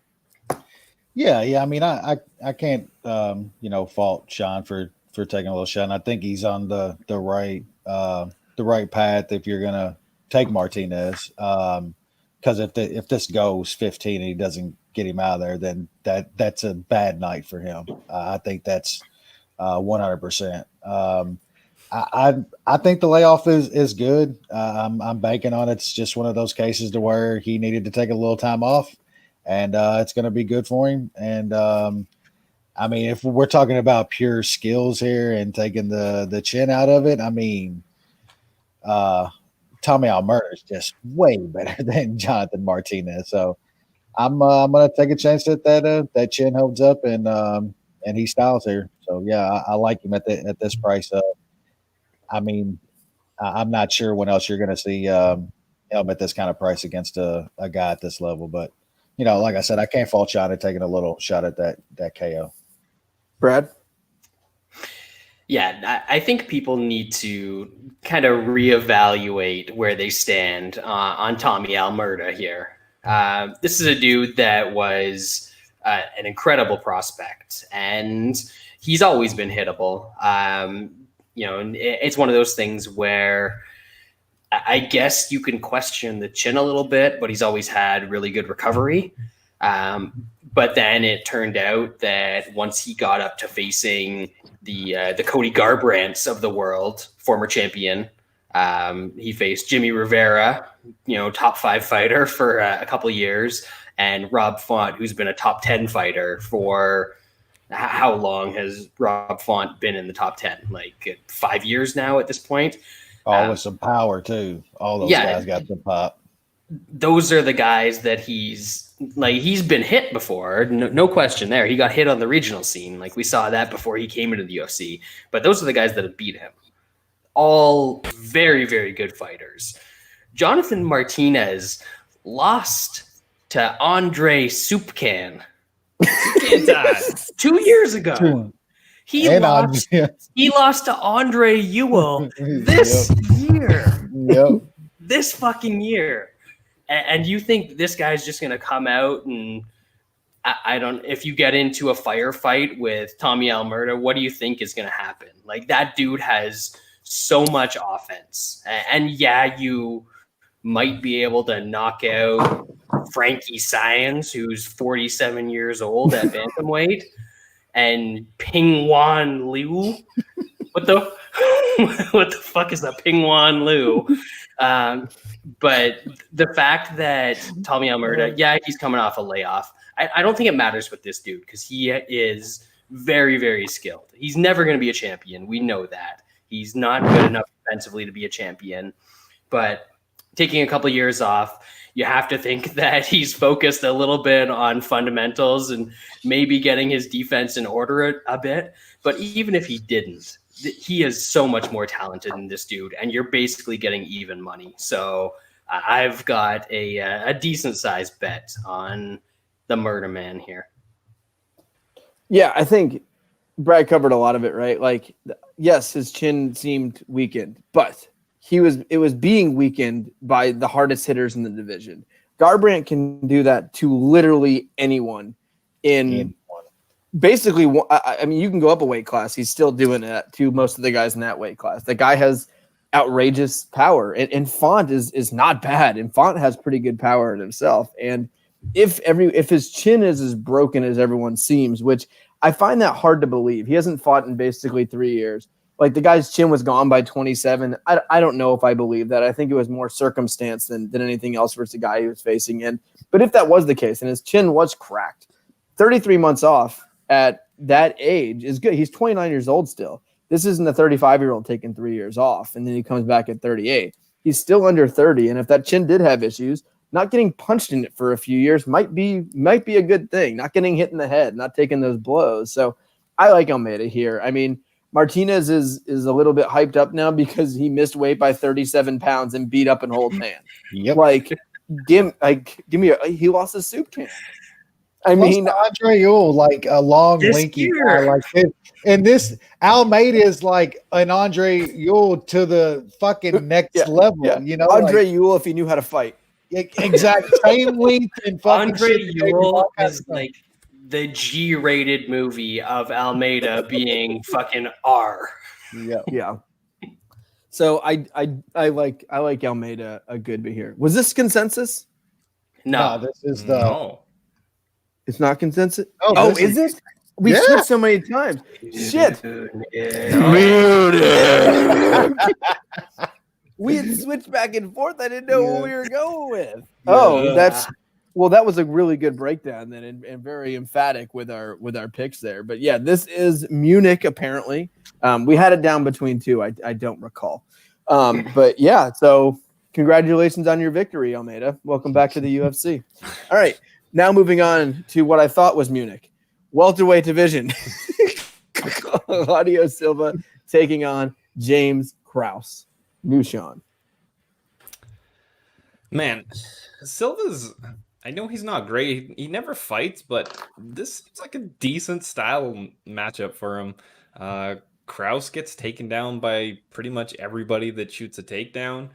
D: Yeah. I mean, I can't fault Sean for taking a little shot. And I think he's on the right path if you're gonna take Martinez. Because if this goes 15 and he doesn't get him out of there, then that's a bad night for him. I think that's 100%. I think the layoff is good. I'm banking on it's just one of those cases to where he needed to take a little time off, and it's going to be good for him. And I mean, if we're talking about pure skills here and taking the chin out of it, I mean, Tommy Almurda is just way better than Jonathan Martinez. So I'm going to take a chance that chin holds up and he styles here. So yeah, I like him at this price. I mean, I'm not sure when else you're going to see him at this kind of price against a guy at this level. But, like I said, I can't fault Sean at taking a little shot at that KO.
A: Brad?
B: Yeah, I think people need to kind of reevaluate where they stand on Tommy Almurda here. This is a dude that was an incredible prospect, and he's always been hittable. It's one of those things where I guess you can question the chin a little bit, but he's always had really good recovery. But then it turned out that once he got up to facing the Cody Garbrandts of the world, former champion, he faced Jimmy Rivera, top 5 fighter for a couple of years, and Rob Font, who's been a top 10 fighter for how long has Rob Font been in the top 10? Like 5 years now at this point.
D: All with some power too. All those guys got some pop.
B: Those are the guys that he's been hit before. No question there. He got hit on the regional scene. Like we saw that before he came into the UFC. But those are the guys that have beat him. All very, very good fighters. Jonathan Martinez lost to Andre Soupcan 2 years ago. He lost to Andre Ewell this year.
D: Yep.
B: This fucking year. And you think this guy's just going to come out and I don't, if you get into a firefight with Tommy Almurda, what do you think is going to happen? Like that dude has so much offense. And yeah, you might be able to knock out Frankie Saenz, who's 47 years old at bantamweight, and Pingwan Liu. What the fuck is that Pingwan Liu? But the fact that Tommy Almurda, yeah, he's coming off a layoff. I don't think it matters with this dude because he is very, very skilled. He's never going to be a champion. We know that. He's not good enough defensively to be a champion. But taking a couple of years off, you have to think that he's focused a little bit on fundamentals and maybe getting his defense in order a bit. But even if he didn't, he is so much more talented than this dude, and you're basically getting even money. So I've got a decent sized bet on the Murder Man here.
A: Yeah, I think Brad covered a lot of it, right? Like, yes, his chin seemed weakened, but it was being weakened by the hardest hitters in the division. Garbrandt can do that to literally anyone in basically, I mean, you can go up a weight class. He's still doing that to most of the guys in that weight class. The guy has outrageous power, and Font is not bad. And Font has pretty good power in himself. And if his chin is as broken as everyone seems, which I find that hard to believe. He hasn't fought in basically 3 years. Like, the guy's chin was gone by 27. I don't know if I believe that. I think it was more circumstance than anything else versus the guy he was facing in. But if that was the case, and his chin was cracked, 33 months off at that age is good. He's 29 years old still. This isn't a 35-year-old taking 3 years off, and then he comes back at 38. He's still under 30, and if that chin did have issues, not getting punched in it for a few years might be a good thing. Not getting hit in the head, not taking those blows. So I like Almeida here. I mean, Martinez is a little bit hyped up now because he missed weight by 37 pounds and beat up an old man.
D: Yep.
A: Give me he lost a soup can. I mean,
D: Andre Ewell, like a long, lanky guy like this. And this Almeida is like an Andre Ewell to the fucking next level.
A: Yeah.
D: You know,
A: Andre Ewell if he knew how to fight.
D: Exact same length and fucking
B: Andre Ewell is like the G-rated movie of Almeida being fucking R.
A: Yeah. So I like Almeida a good bit here. Was this consensus?
B: No,
D: this is
C: No.
A: It's not consensus.
D: Oh,
A: is it? We switched so many times. Shit. We had switched back and forth. I didn't know what we were going with. That was a really good breakdown then, and very emphatic with our picks there. But yeah, this is Munich apparently. We had it down between two. I don't recall. But yeah, so congratulations on your victory, Almeida. Welcome back to the UFC. All right, now moving on to what I thought was Munich. Welterweight division. Cláudio Silva taking on James Krause. New Sean.
C: Man, Silva's, I know he's not great. He never fights, but this is like a decent style matchup for him. Krause gets taken down by pretty much everybody that shoots a takedown.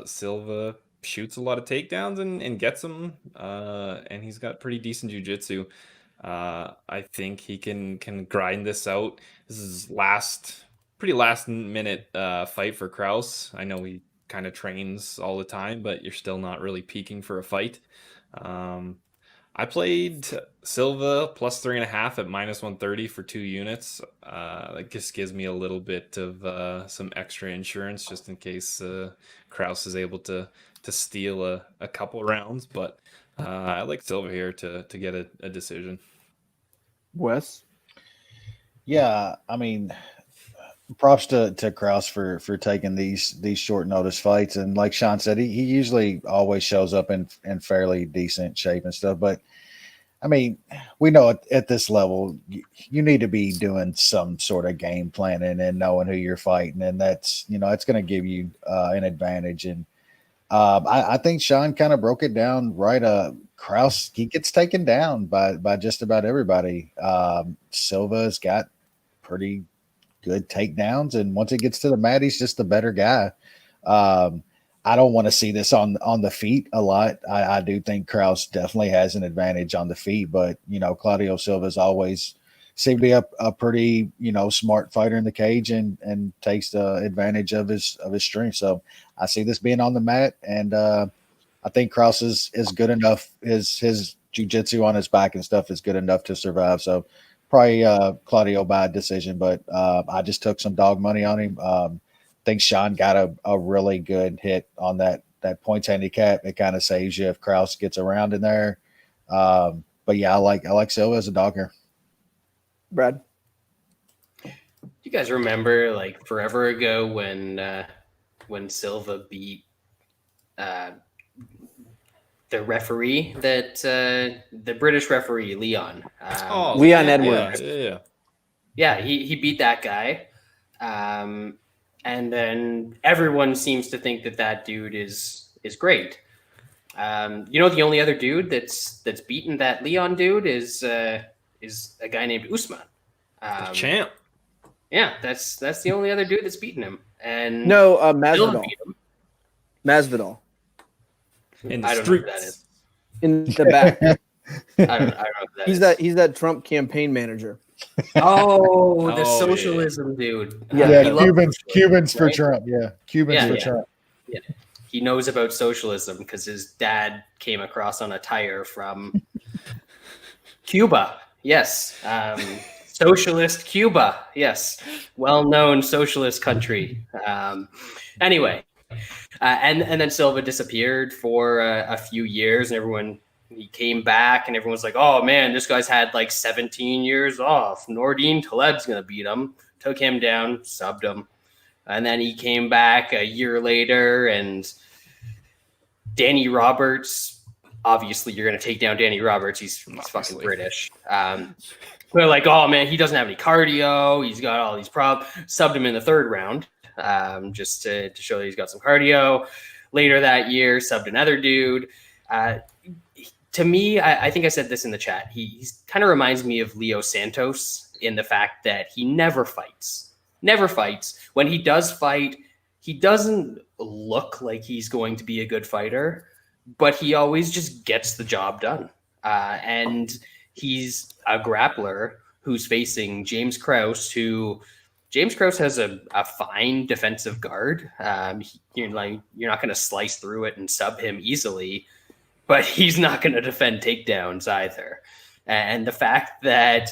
C: Silva shoots a lot of takedowns and gets them, and he's got pretty decent jiu-jitsu. I think he can grind this out. This is pretty last minute fight for Krause. I know he kind of trains all the time, but you're still not really peaking for a fight. I played Silva plus 3.5 at minus 130 for 2 units. That just gives me a little bit of some extra insurance just in case Krause is able to steal a couple rounds. But I like Silva here to get a decision.
A: Wes?
D: Yeah, I mean, props to Krause for taking these short notice fights. And like Sean said, he usually always shows up in fairly decent shape and stuff. But I mean, we know at this level, you need to be doing some sort of game planning and knowing who you're fighting. And that's, it's going to give you an advantage. And I think Sean kind of broke it down right. Krause, he gets taken down by just about everybody. Silva's got pretty good takedowns, and once it gets to the mat, he's just a better guy. I don't want to see this on the feet a lot. I do think Krause definitely has an advantage on the feet, but Cláudio Silva's always seemed to be a pretty smart fighter in the cage and takes the advantage of his strength. So I see this being on the mat, and I think Krause is good enough. His jiu-jitsu on his back and stuff is good enough to survive. So probably Cláudio by decision, but I just took some dog money on him. I think Sean got a really good hit on that points handicap. It kind of saves you if Krause gets around in there. But yeah, I like Silva as a dog here.
A: Brad?
B: You guys remember like forever ago when Silva beat the referee that the British referee Leon
A: Leon Edwards.
B: Yeah, he beat that guy, and then everyone seems to think that dude is great. The only other dude that's beaten that Leon dude is a guy named Usman,
C: the champ.
B: Yeah, that's the only other dude that's beaten him. And
A: no, Masvidal.
C: In the
B: I don't
C: streets.
B: know who that is.
A: In the back.
B: I don't know what
A: He's that Trump campaign manager.
B: Oh, the socialism dude.
D: Yeah, Cubans for Trump. Yeah, Cubans for Trump.
B: Yeah. He knows about socialism because his dad came across on a tire from Cuba. Yes. Socialist Cuba. Yes. Well-known socialist country. Anyway. And then Silva disappeared for a few years, and he came back, and everyone's like, oh man, this guy's had like 17 years off. Nordine Taled's going to beat him. Took him down, subbed him. And then he came back a year later, and Danny Roberts, obviously you're going to take down Danny Roberts. He's fucking British. We're like, oh man, he doesn't have any cardio. He's got all these problems. Subbed him in the third round just to show that he's got some cardio. Later that year, subbed another dude. To me, I think I said this in the chat. He kind of reminds me of Leo Santos in the fact that he never fights. Never fights. When he does fight, he doesn't look like he's going to be a good fighter, but he always just gets the job done. And he's a grappler who's facing James Krause, James Krause has a fine defensive guard. You're not going to slice through it and sub him easily, but he's not going to defend takedowns either. And the fact that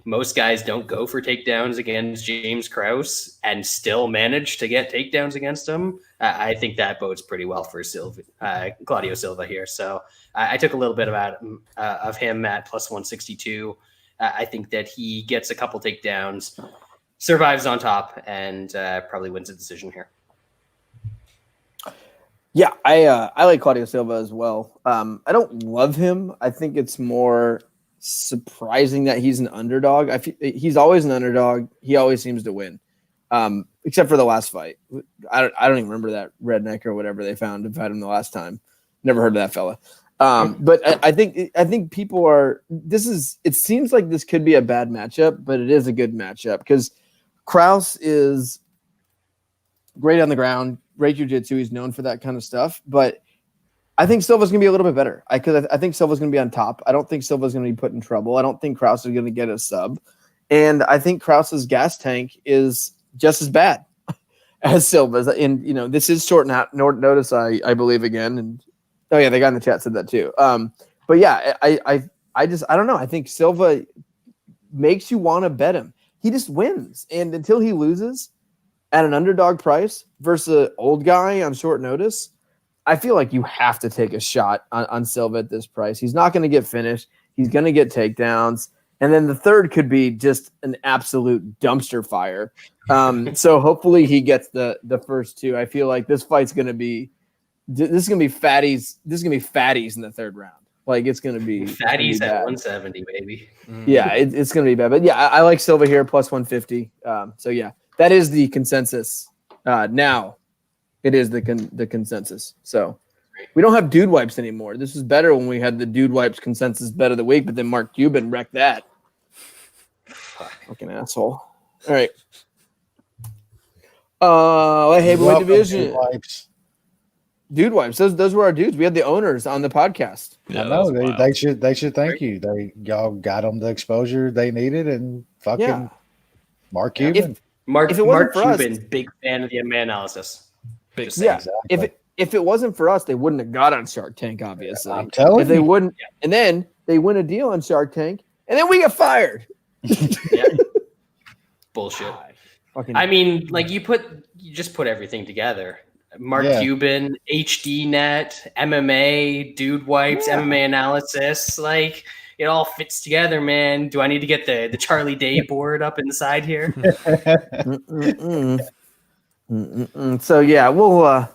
B: most guys don't go for takedowns against James Krause and still manage to get takedowns against him, I think that bodes pretty well for Cláudio Silva here. So I took a little bit of him at plus 162. I think that he gets a couple takedowns, survives on top, and probably wins a decision here.
A: Yeah, I like Cláudio Silva as well. I don't love him. I think it's more surprising that he's an underdog. He's always an underdog. He always seems to win, except for the last fight. I don't even remember that redneck or whatever they found to fight him the last time. Never heard of that fella. But I think people are. It seems like this could be a bad matchup, but it is a good matchup because Krause is great on the ground, great jiu-jitsu. He's known for that kind of stuff, but I think Silva's going to be a little bit better. I think Silva's going to be on top. I don't think Silva's going to be put in trouble. I don't think Krause is going to get a sub. And I think Krause's gas tank is just as bad as Silva's. And, this is short notice, I believe, again. And, oh, yeah, the guy in the chat said that too. But, yeah, I don't know. I think Silva makes you want to bet him. He just wins. And until he loses at an underdog price versus an old guy on short notice, I feel like you have to take a shot on Silva at this price. He's not going to get finished. He's going to get takedowns. And then the third could be just an absolute dumpster fire. So hopefully he gets the first two. I feel like this fight's going to be – this is going to be fatties. This is going to be fatties in the third round. Like it's going to be –
B: Fatties at 170, baby.
A: Yeah, it's going to be bad. But, yeah, I like Silva here, plus 150. So, yeah, that is the consensus now. It is the consensus. So we don't have dude wipes anymore. This was better when we had the dude wipes consensus bet of the week, but then Mark Cuban wrecked that. Fucking asshole. All right. Heavyweight division. Dude wipes. Those were our dudes. We had the owners on the podcast.
D: Yeah, I know. They should thank you. Y'all got them the exposure they needed, and fucking Mark Cuban.
B: Mark Cuban, big fan of the mma-analysis.
A: Exactly. If it wasn't for us, they wouldn't have got on Shark Tank, obviously.
D: I'm telling you.
A: They wouldn't, and then they win a deal on Shark Tank, and then we get fired.
B: Bullshit. I mean, like you just put everything together. Mark Cuban, HD Net, MMA, Dude Wipes, mma-analysis, like it all fits together, man. Do I need to get the Charlie Day board up inside here?
A: So yeah, we'll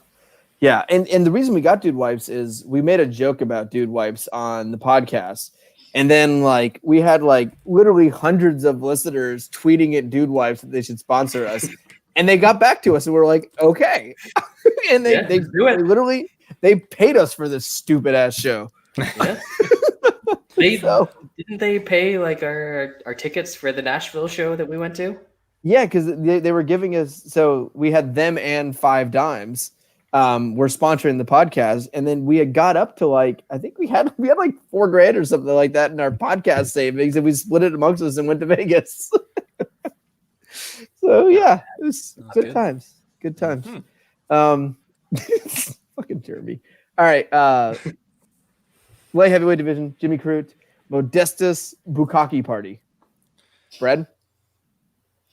A: and the reason we got Dude Wipes is we made a joke about Dude Wipes on the podcast, and then like we had like literally hundreds of listeners tweeting at Dude Wipes that they should sponsor us, and they got back to us and we were like, okay, and they literally paid us for this stupid ass show.
B: Yeah. Didn't they pay like our tickets for the Nashville show that we went to?
A: Yeah, because they were giving us, so we had them and 5 dimes, were sponsoring the podcast, and then we had got up to like I think we had like $4,000 or something like that in our podcast savings, and we split it amongst us and went to Vegas. So yeah, it was good times. Good times. Fucking Derby. All right, light heavyweight division. Jimmy Crute, Modest Bukkake party. Brad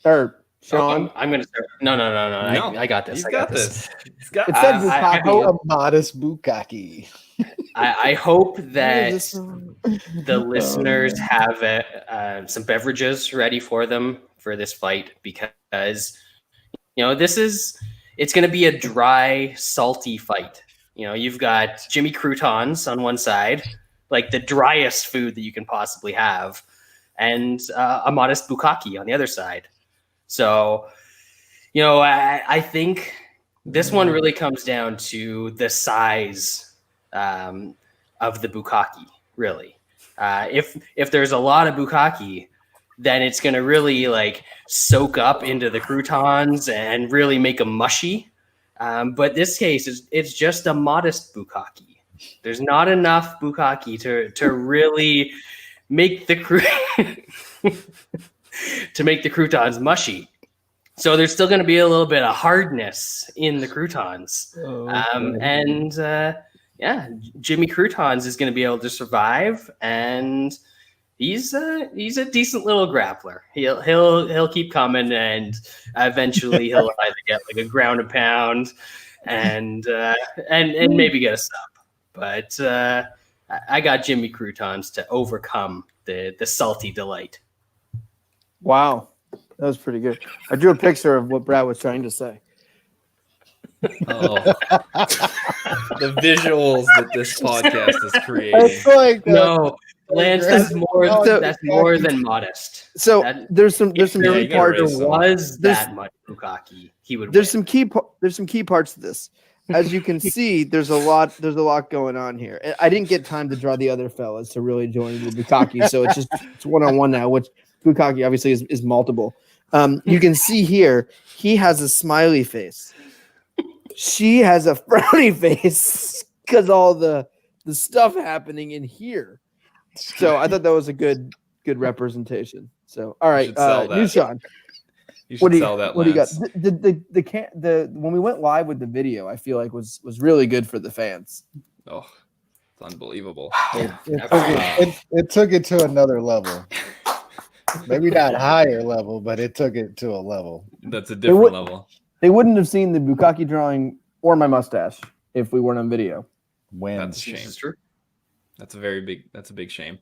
A: or Sean?
B: I'm gonna start. No. I got this.
C: I got this.
A: It said Bukkake.
D: A Modest Bukkake.
B: I hope that the listeners have some beverages ready for them for this fight, because it's going to be a dry, salty fight. You've got Jimmy Croutons on one side, like the driest food that you can possibly have, and a Modest Bukkake on the other side. So, I think this one really comes down to the size of the Bukkake, really. If there's a lot of Bukkake, then it's going to really like soak up into the croutons and really make them mushy. But this case, it's just a Modest Bukkake. There's not enough Bukkake to really make the to make the croutons mushy. So there's still going to be a little bit of hardness in the croutons. Jimmy Croutons is going to be able to survive, and he's a decent little grappler. He'll keep coming, and eventually he'll either get like a ground and pound, and maybe get a sub. But I got Jimmy Croutons to overcome the salty delight.
A: Wow, that was pretty good. I drew a picture of what Brad was trying to say.
C: Oh, the visuals that this podcast is creating.
B: No, Lance, that's more than modest.
A: So there's some key parts.
B: That much Bukkake, he would.
A: There's some key parts to this. As you can see, there's a lot going on here. I didn't get time to draw the other fellas to really join the Bukkake, so it's one-on-one now, which Bukkake obviously is multiple. You can see here he has a smiley face. She has a frowny face because all the stuff happening in here. So I thought that was a good representation. So all right, Nushan.
C: You should sell that.
A: What do you got? The when we went live with the video, I feel like was really good for the fans.
C: Oh, it's unbelievable.
D: It took it to another level. Maybe not higher level, but it took it to a level.
C: That's a different level.
A: They wouldn't have seen the Bukkake drawing or my mustache if we weren't on video.
C: That's a shame. That's true. That's a big shame.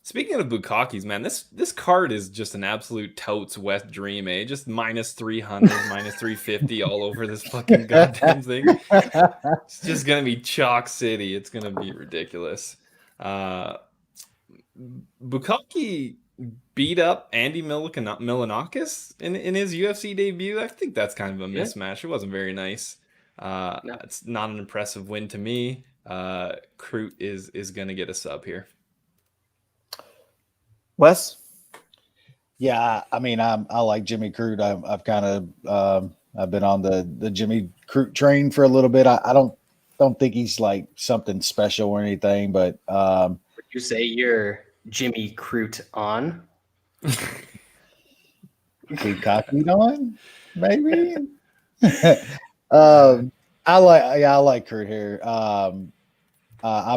C: Speaking of Bukkakes, man, this card is just an absolute totes wet dream, eh? Just minus 300, minus 350 all over this fucking goddamn thing. It's just gonna be chalk city. It's gonna be ridiculous. Bukkake beat up Andy Milonakis in his UFC debut. I think that's kind of a mismatch. It wasn't very nice. It's not an impressive win to me. Crute is going to get a sub here.
A: Wes?
D: Yeah, I mean, I like Jimmy Crute. I've kind of I've been on the Jimmy Crute train for a little bit. I don't think he's like something special or anything, but
B: would you say you're Jimmy Crute on?
D: Bukkake on, maybe. I like Crute here. I'm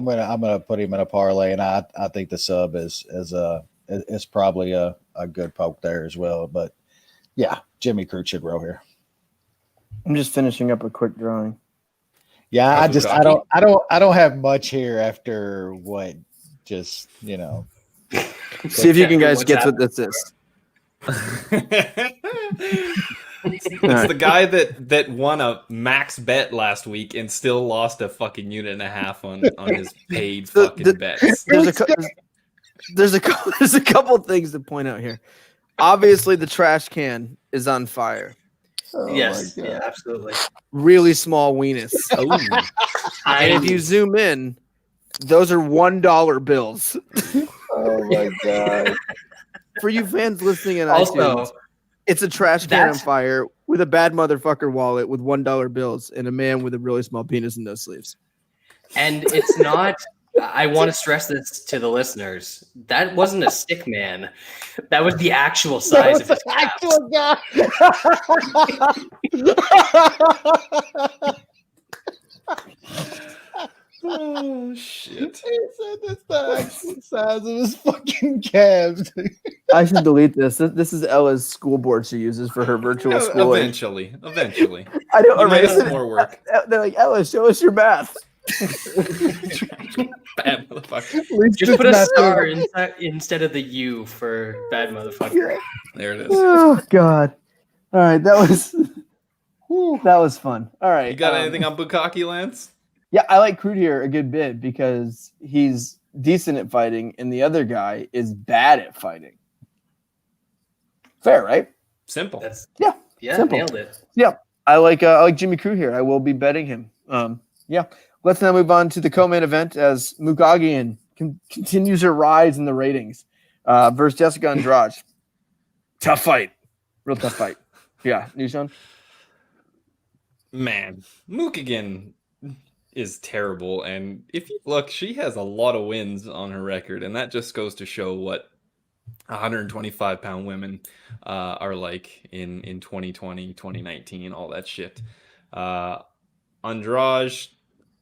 D: gonna put him in a parlay, and I think the sub is probably a good poke there as well. But yeah, Jimmy Crute should roll here.
A: I'm just finishing up a quick drawing.
D: Yeah, I don't have much here after what just
A: See if you can guys guess what this is.
C: It's the guy that won a max bet last week and still lost a fucking unit and a half on his paid fucking bets.
A: There's a couple things to point out here. Obviously, the trash can is on fire.
B: Oh yes, yeah, absolutely.
A: Really small weenus. And if you zoom in, those are $1 bills.
D: Oh my god!
A: For you fans listening in
B: also,
A: iTunes, It's a trash can on fire with a bad motherfucker wallet with $1 bills and a man with a really small penis and no sleeves.
B: And it's not. I want to stress this to the listeners. That wasn't a stick man. That was the actual size of his
D: actual guy.
C: Oh shit!
D: He said that's the actual size of his fucking calves.
A: I should delete this. This is Ella's school board she uses for her virtual school.
C: Eventually.
A: I know.
C: You might have more work.
A: They're like, Ella, show us your math.
C: Bad motherfucker.
B: Just put a star instead of the U for bad motherfucker.
C: There it is.
A: Oh God! All right, that was fun. All right,
C: You got anything on Bukkake, Lance?
A: Yeah, I like Crute here a good bit because he's decent at fighting, and the other guy is bad at fighting. Fair, right?
C: Simple.
B: Yeah,
A: simple.
B: Nailed it.
A: Yeah, I like Jimmy Crute here. I will be betting him. Yeah. Let's now move on to the co-main event as Chookagian continues her rise in the ratings versus Jessica Andrade. Tough fight. Real tough fight. Yeah. Nishan?
C: Man, Chookagian is terrible. And if you look, she has a lot of wins on her record. And that just goes to show what 125-pound women are like in 2020, 2019, all that shit. Andrade,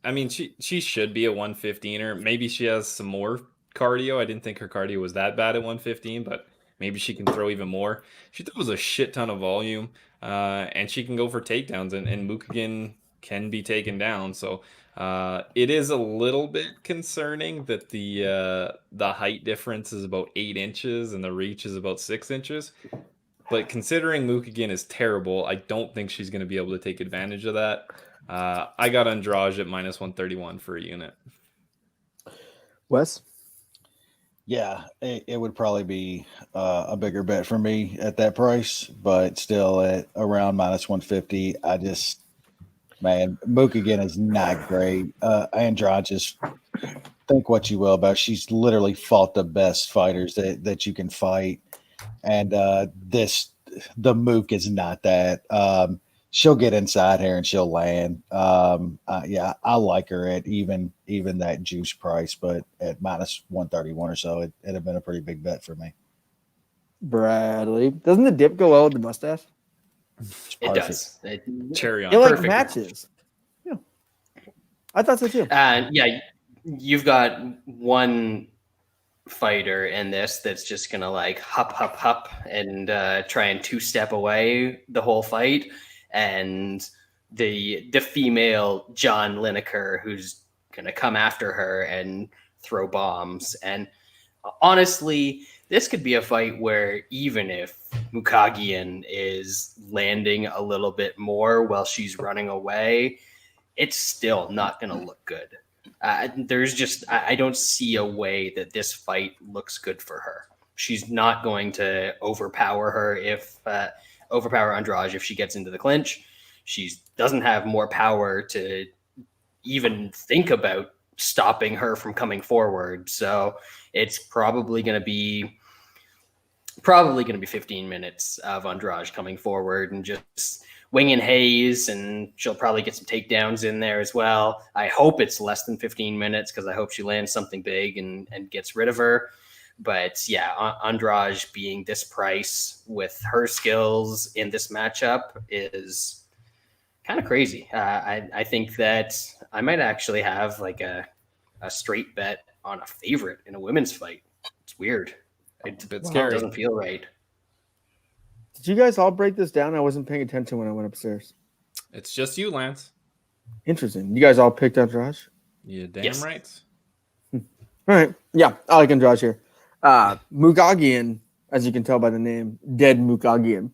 C: I mean, she should be a 115er. Maybe she has some more cardio. I didn't think her cardio was that bad at 115, but maybe she can throw even more. She throws a shit ton of volume, and she can go for takedowns, and Chookagian can be taken down. So it is a little bit concerning that the height difference is about 8 inches and the reach is about 6 inches. But considering Chookagian is terrible, I don't think she's going to be able to take advantage of that. I got Andrade at -131 for a unit.
A: Wes?
D: Yeah, it would probably be a bigger bet for me at that price, but still at around -150. Man, Chookagian is not great. Andrade, just think what you will about it. She's literally fought the best fighters that you can fight. And the Mook is not that. She'll get inside here and she'll land. Yeah, I like her at even that juice price, but at -131 or so, it'd have been a pretty big bet for me.
A: Bradley, doesn't the dip go well with the mustache?
B: It does.
C: Cherry on.
A: It like
B: Perfect.
A: matches. Yeah, I thought so too.
B: Yeah, you've got one fighter in this that's just gonna like hup and try and 2-step away the whole fight. And the female John Lineker who's going to come after her and throw bombs. And honestly, this could be a fight where even if Chookagian is landing a little bit more while she's running away, it's still not going to look good. I don't see a way that this fight looks good for her. She's not going to overpower her overpower Andrade if she gets into the clinch. She doesn't have more power to even think about stopping her from coming forward. So it's probably going to be 15 minutes of Andrade coming forward and just winging haze, and she'll probably get some takedowns in there as well. I hope it's less than 15 minutes because I hope she lands something big and gets rid of her. But yeah, Andrade being this price with her skills in this matchup is kind of crazy. I think that I might actually have like a straight bet on a favorite in a women's fight. It's weird.
C: It's a bit scary.
B: It doesn't feel right.
A: Did you guys all break this down? I wasn't paying attention when I went upstairs.
C: It's just you, Lance.
A: Interesting. You guys all picked Andrade?
C: You damn
B: Yes.
C: right.
A: All right. Yeah, I like Andrade here. Chookagian, as you can tell by the name, dead Chookagian.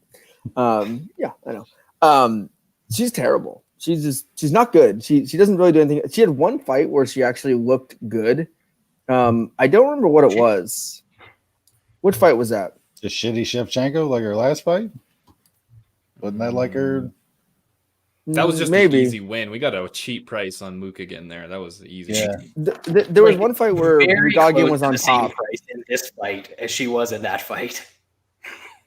A: Yeah, I know. She's terrible. She's not good. She doesn't really do anything. She had one fight where she actually looked good. I don't remember what it was. Which fight was that?
D: The shitty Shevchenko, like her last fight? Wasn't that like her?
C: That was just
A: maybe
C: an easy win. We got a cheap price on Chookagian there. That was easy.
D: Yeah.
A: There was one fight where
B: Very
A: Chookagian
B: close
A: was
B: to
A: on
B: the same
A: top.
B: price in this fight as she was in that fight.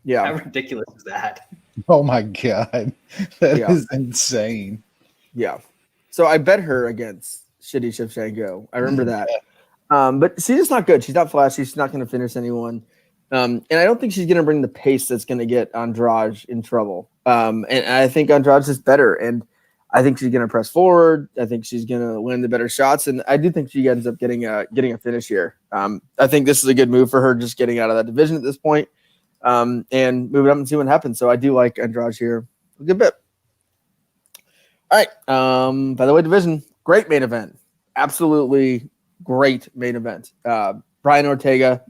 A: Yeah.
B: How ridiculous is that?
D: Oh my God. That is insane.
A: Yeah. So I bet her against Shitty Shevchenko. I remember that. But she's just not good. She's not flashy. She's not going to finish anyone. And I don't think she's going to bring the pace that's going to get Andrade in trouble. And I think Andrade's is better. And I think she's going to press forward. I think she's going to win the better shots. And I do think she ends up getting a finish here. I think this is a good move for her, just getting out of that division at this point, and moving up and see what happens. So I do like Andrade here a good bit. All right. By the way, division, great main event. Absolutely great main event. Brian Ortega,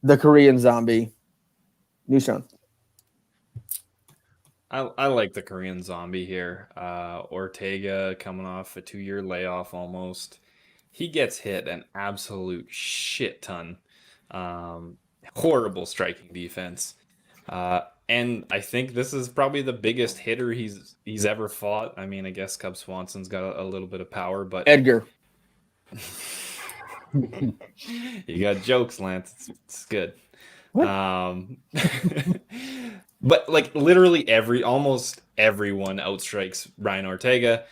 A: the Korean Zombie. Nushan.
C: I like the Korean Zombie here. Ortega coming off a 2-year layoff almost. He gets hit an absolute shit ton. Horrible striking defense. And I think this is probably the biggest hitter he's ever fought. I mean, I guess Cub Swanson's got a little bit of power, but
A: Edgar.
C: You got jokes, Lance. It's good. But like literally almost everyone outstrikes Brian Ortega.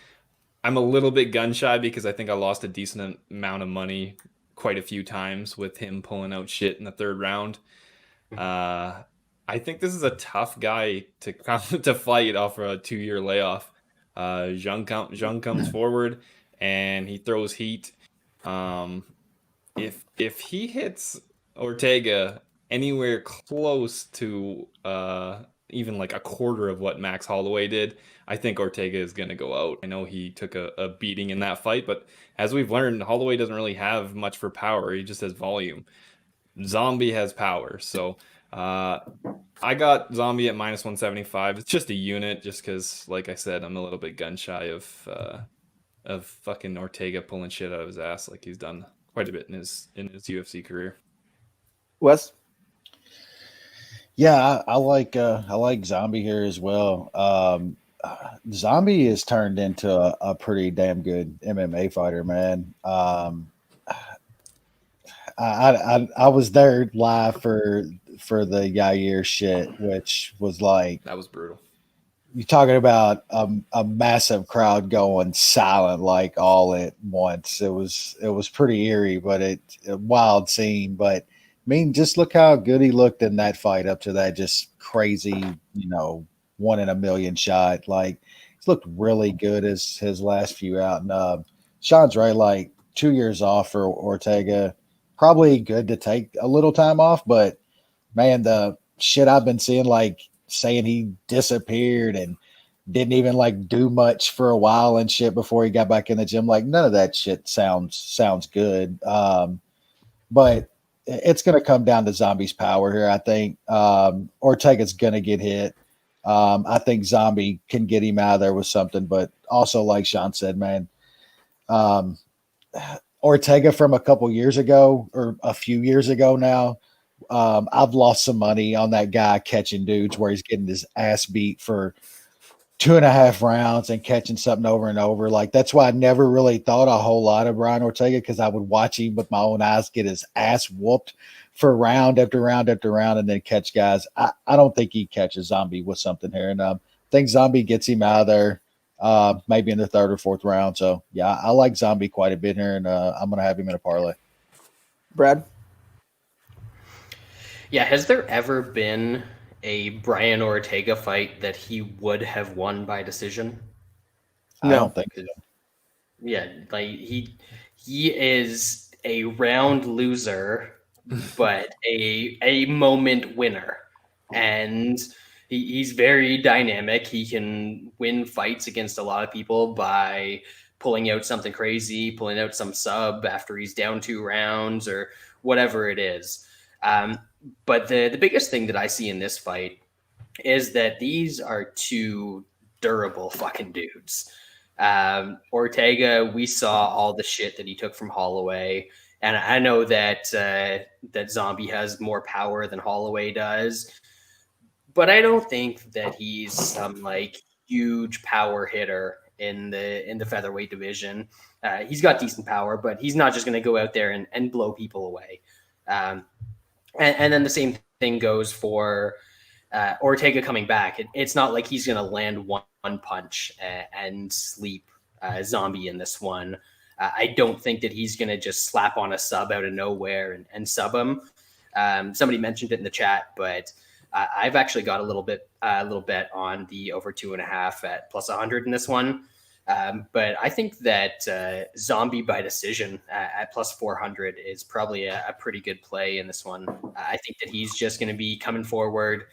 C: I'm a little bit gun shy because I think I lost a decent amount of money quite a few times with him pulling out shit in the third round. I think this is a tough guy to fight off a 2-year layoff. Zhang comes forward and he throws heat. If he hits Ortega anywhere close to even like a quarter of what Max Holloway did, I think Ortega is going to go out. I know he took a beating in that fight, but as we've learned, Holloway doesn't really have much for power. He just has volume. Zombie has power. So I got Zombie at -175. It's just a unit just because, like I said, I'm a little bit gun shy of fucking Ortega pulling shit out of his ass like he's done quite a bit in his UFC career.
A: Wes?
D: Yeah, I like Zombie here as well. Zombie has turned into a pretty damn good MMA fighter, man. I was there live for the Yair shit, which was like,
C: that was brutal.
D: You're talking about a massive crowd going silent like all at once. It was pretty eerie, but a wild scene. But I mean, just look how good he looked in that fight up to that just crazy, 1 in a million shot. Like he's looked really good as his last few out. And Sean's right, like 2 years off for Ortega. Probably good to take a little time off, but man, the shit I've been seeing, like saying he disappeared and didn't even like do much for a while and shit before he got back in the gym. Like none of that shit sounds good. But it's going to come down to Zombie's power here. I think Ortega's going to get hit. I think Zombie can get him out of there with something, but also like Sean said, man, Ortega from a couple years ago or a few years ago now, I've lost some money on that guy catching dudes where he's getting his ass beat for 2.5 rounds and catching something over and over. Like that's why I never really thought a whole lot of Brian Ortega, because I would watch him with my own eyes get his ass whooped for round after round after round and then catch guys. I don't think he catches Zombie with something here. And I think Zombie gets him out of there maybe in the 3rd or 4th round. So yeah, I like Zombie quite a bit here, and I'm going to have him in a parlay.
A: Brad?
B: Yeah, has there ever been a Brian Ortega fight that he would have won by decision?
D: I don't think so.
B: Yeah, like he is a round loser, but a moment winner, and he's very dynamic. He can win fights against a lot of people by pulling out something crazy, pulling out some sub after he's down 2 rounds or whatever it is. But the biggest thing that I see in this fight is that these are 2 durable fucking dudes. Ortega, we saw all the shit that he took from Holloway, and I know that that Zombie has more power than Holloway does, but I don't think that he's some like huge power hitter in the featherweight division. He's got decent power, but he's not just going to go out there and blow people away. And then the same thing goes for Ortega coming back, it's not like he's going to land one punch and sleep Zombie in this one. I don't think that he's going to just slap on a sub out of nowhere and sub him. Somebody mentioned it in the chat, but I've actually got a little bet on the over 2.5 at plus 100 in this one. But I think that Zombie by decision at plus 400 is probably a pretty good play in this one. I think that he's just going to be coming forward.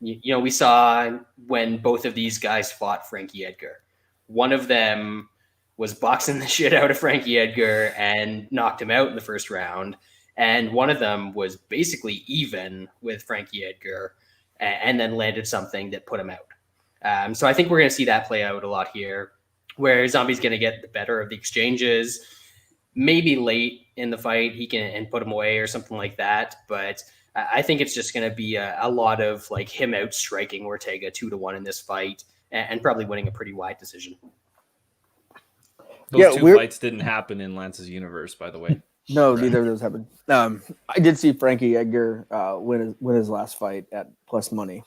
B: You know, we saw when both of these guys fought Frankie Edgar. One of them was boxing the shit out of Frankie Edgar and knocked him out in the first round. And one of them was basically even with Frankie Edgar and then landed something that put him out. So I think we're going to see that play out a lot here, where Zombie's going to get the better of the exchanges. Maybe late in the fight, he can put him away or something like that. But I think it's just going to be a lot of like him out striking Ortega 2-1 in this fight and probably winning a pretty wide decision.
C: Those two fights didn't happen in Lance's universe, by the way.
A: No, neither of those happened. I did see Frankie Edgar win his last fight at plus money.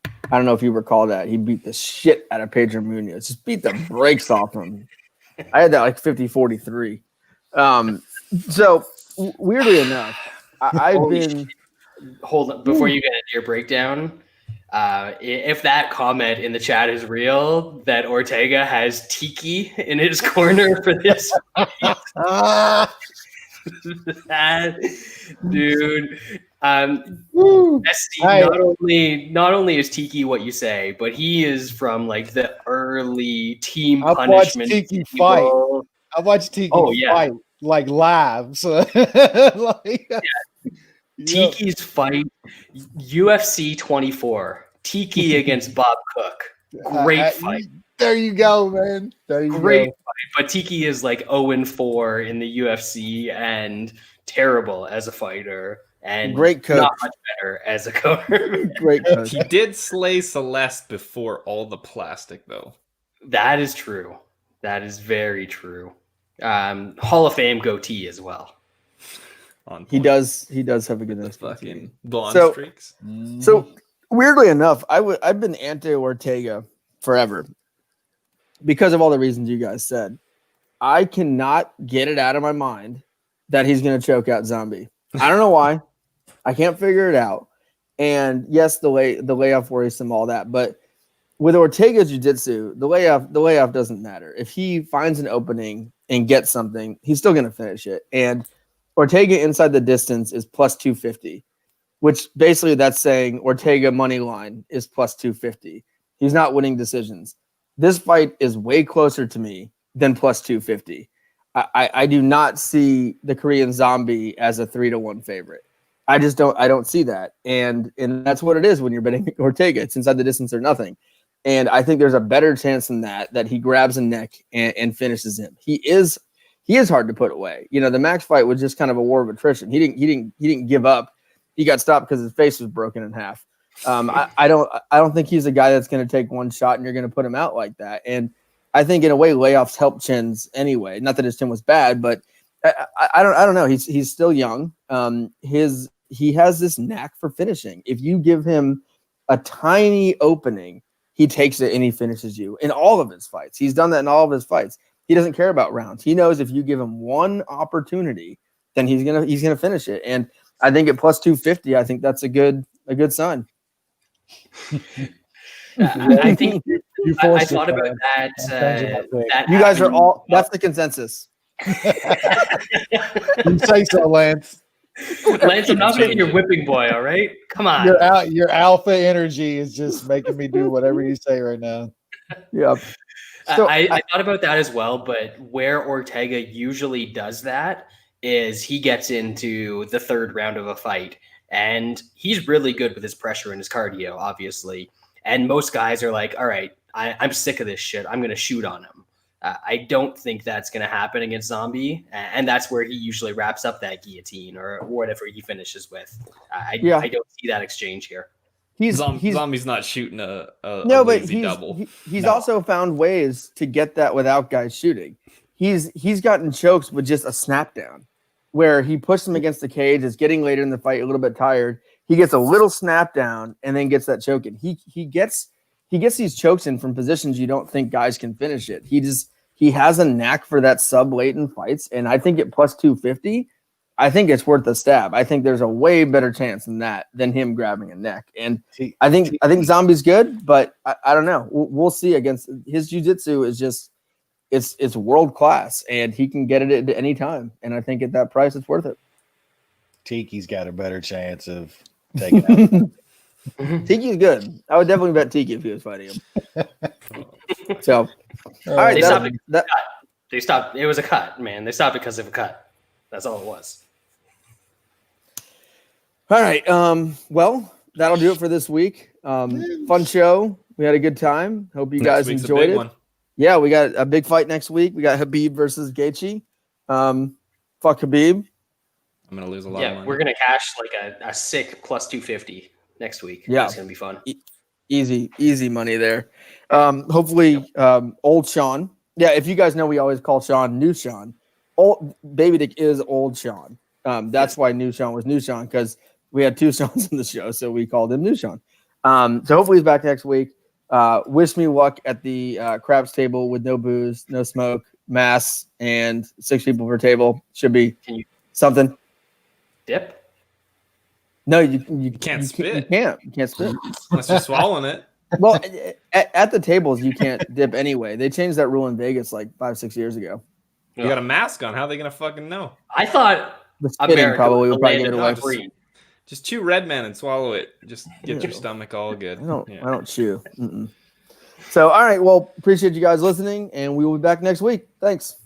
A: I don't know if you recall that. He beat the shit out of Pedro Munoz. Just beat the brakes off him. I had that like 50-43. So weirdly enough, I've been...
B: Hold on. Before you get into your breakdown, if that comment in the chat is real, that Ortega has Tiki in his corner for this dude. Not only is Tiki what you say, but he is from like the early team punishment.
D: Tiki fight. I watched Tiki fight like live. So
B: Tiki's fight, UFC 24. Tiki against Bob Cook. Great fight.
D: There you go, man.
B: Great fight. But Tiki is like 0-4 in the UFC and terrible as a fighter. And
A: great coach.
B: Not much better as a coach.
A: Great coach.
C: He did slay Celeste before all the plastic, though.
B: That is true. That is very true. Hall of Fame goatee as well.
A: He does have a good
C: fucking blonde streaks.
A: So weirdly enough, I've been anti-Ortega forever because of all the reasons you guys said. I cannot get it out of my mind that he's going to choke out Zombie. I don't know why. I can't figure it out. And yes, the layoff worries him, all that. But with Ortega's jiu-jitsu, the layoff doesn't matter. If he finds an opening and gets something, he's still going to finish it. And Ortega inside the distance is plus 250, which basically that's saying Ortega money line is plus 250. He's not winning decisions. This fight is way closer to me than plus 250. I do not see the Korean Zombie as a 3-1 favorite. I don't see that. And that's what it is when you're betting Ortega. It's inside the distance or nothing. And I think there's a better chance than that he grabs a neck and finishes him. He is hard to put away. You know, the Max fight was just kind of a war of attrition. He didn't give up. He got stopped because his face was broken in half. I don't think he's a guy that's going to take one shot and you're going to put him out like that. And I think in a way layoffs help chins anyway. Not that his chin was bad, but I don't know. He's still young. He has this knack for finishing. If you give him a tiny opening, he takes it and he finishes you in all of his fights. He's done that in all of his fights. He doesn't care about rounds. He knows if you give him one opportunity, then he's gonna finish it. And I think at plus 250, I think that's a good sign.
B: I think I thought about that.
A: You guys are all. That's the consensus.
D: You say so, Lance.
B: Lance, I'm not being your whipping boy. All right, come on.
D: Your alpha energy is just making me do whatever you say right now.
A: Yep.
B: So I thought about that as well, but where Ortega usually does that is he gets into the third round of a fight, and he's really good with his pressure and his cardio, obviously. And most guys are like, all right, I'm sick of this shit. I'm going to shoot on him. I don't think that's going to happen against Zombie, and that's where he usually wraps up that guillotine or whatever he finishes with. I don't see that exchange here.
C: Zombie's not shooting a double.
A: He's also found ways to get that without guys shooting. He's gotten chokes with just a snap down, where he pushed him against the cage. Is getting later in the fight a little bit tired. he gets a little snap down and then gets that choke in. He gets these chokes in from positions you don't think guys can finish it. He has a knack for that sub late in fights, and I think at plus 250, I think it's worth a stab. I think there's a way better chance than him grabbing a neck. And I think Zombie's good, but I don't know. We'll see. Against his jiu-jitsu is just it's world class, and he can get it at any time. And I think at that price, it's worth it.
D: Tiki's got a better chance of taking out.
A: Tiki's good. I would definitely bet Tiki if he was fighting him. So, all right.
B: They stopped. It was a cut, man. They stopped because of a cut. That's all it was.
A: All right. Well, that'll do it for this week. Fun show. We had a good time. Hope you guys enjoyed it. Yeah, we got a big fight next week. We got Khabib versus Gaethje. Fuck Khabib.
C: I'm gonna lose a lot of money.
B: We're gonna cash like a sick plus 250 next week.
A: Yeah,
B: it's gonna be fun.
A: Easy money there. Hopefully, old Sean. Yeah, if you guys know, we always call Sean New Sean. Old Baby Dick is old Sean. That's why New Sean was New Sean, because we had two Seans in the show, so we called him New Sean. So hopefully he's back next week. Wish me luck at the craps table with no booze, no smoke, mass, and 6 people per table. Should be something.
B: Dip?
A: No, you
C: can't spit.
A: You can't spit
C: unless you're swallowing it.
A: Well, at the tables you can't dip anyway. They changed that rule in Vegas like 5-6 years ago.
C: You got a mask on. How are they gonna fucking know?
B: I thought
A: the spitting probably would probably give it away.
C: Just chew Red Man and swallow it. Just get your stomach all good.
A: I don't chew. So, all right. Well, appreciate you guys listening, and we will be back next week. Thanks.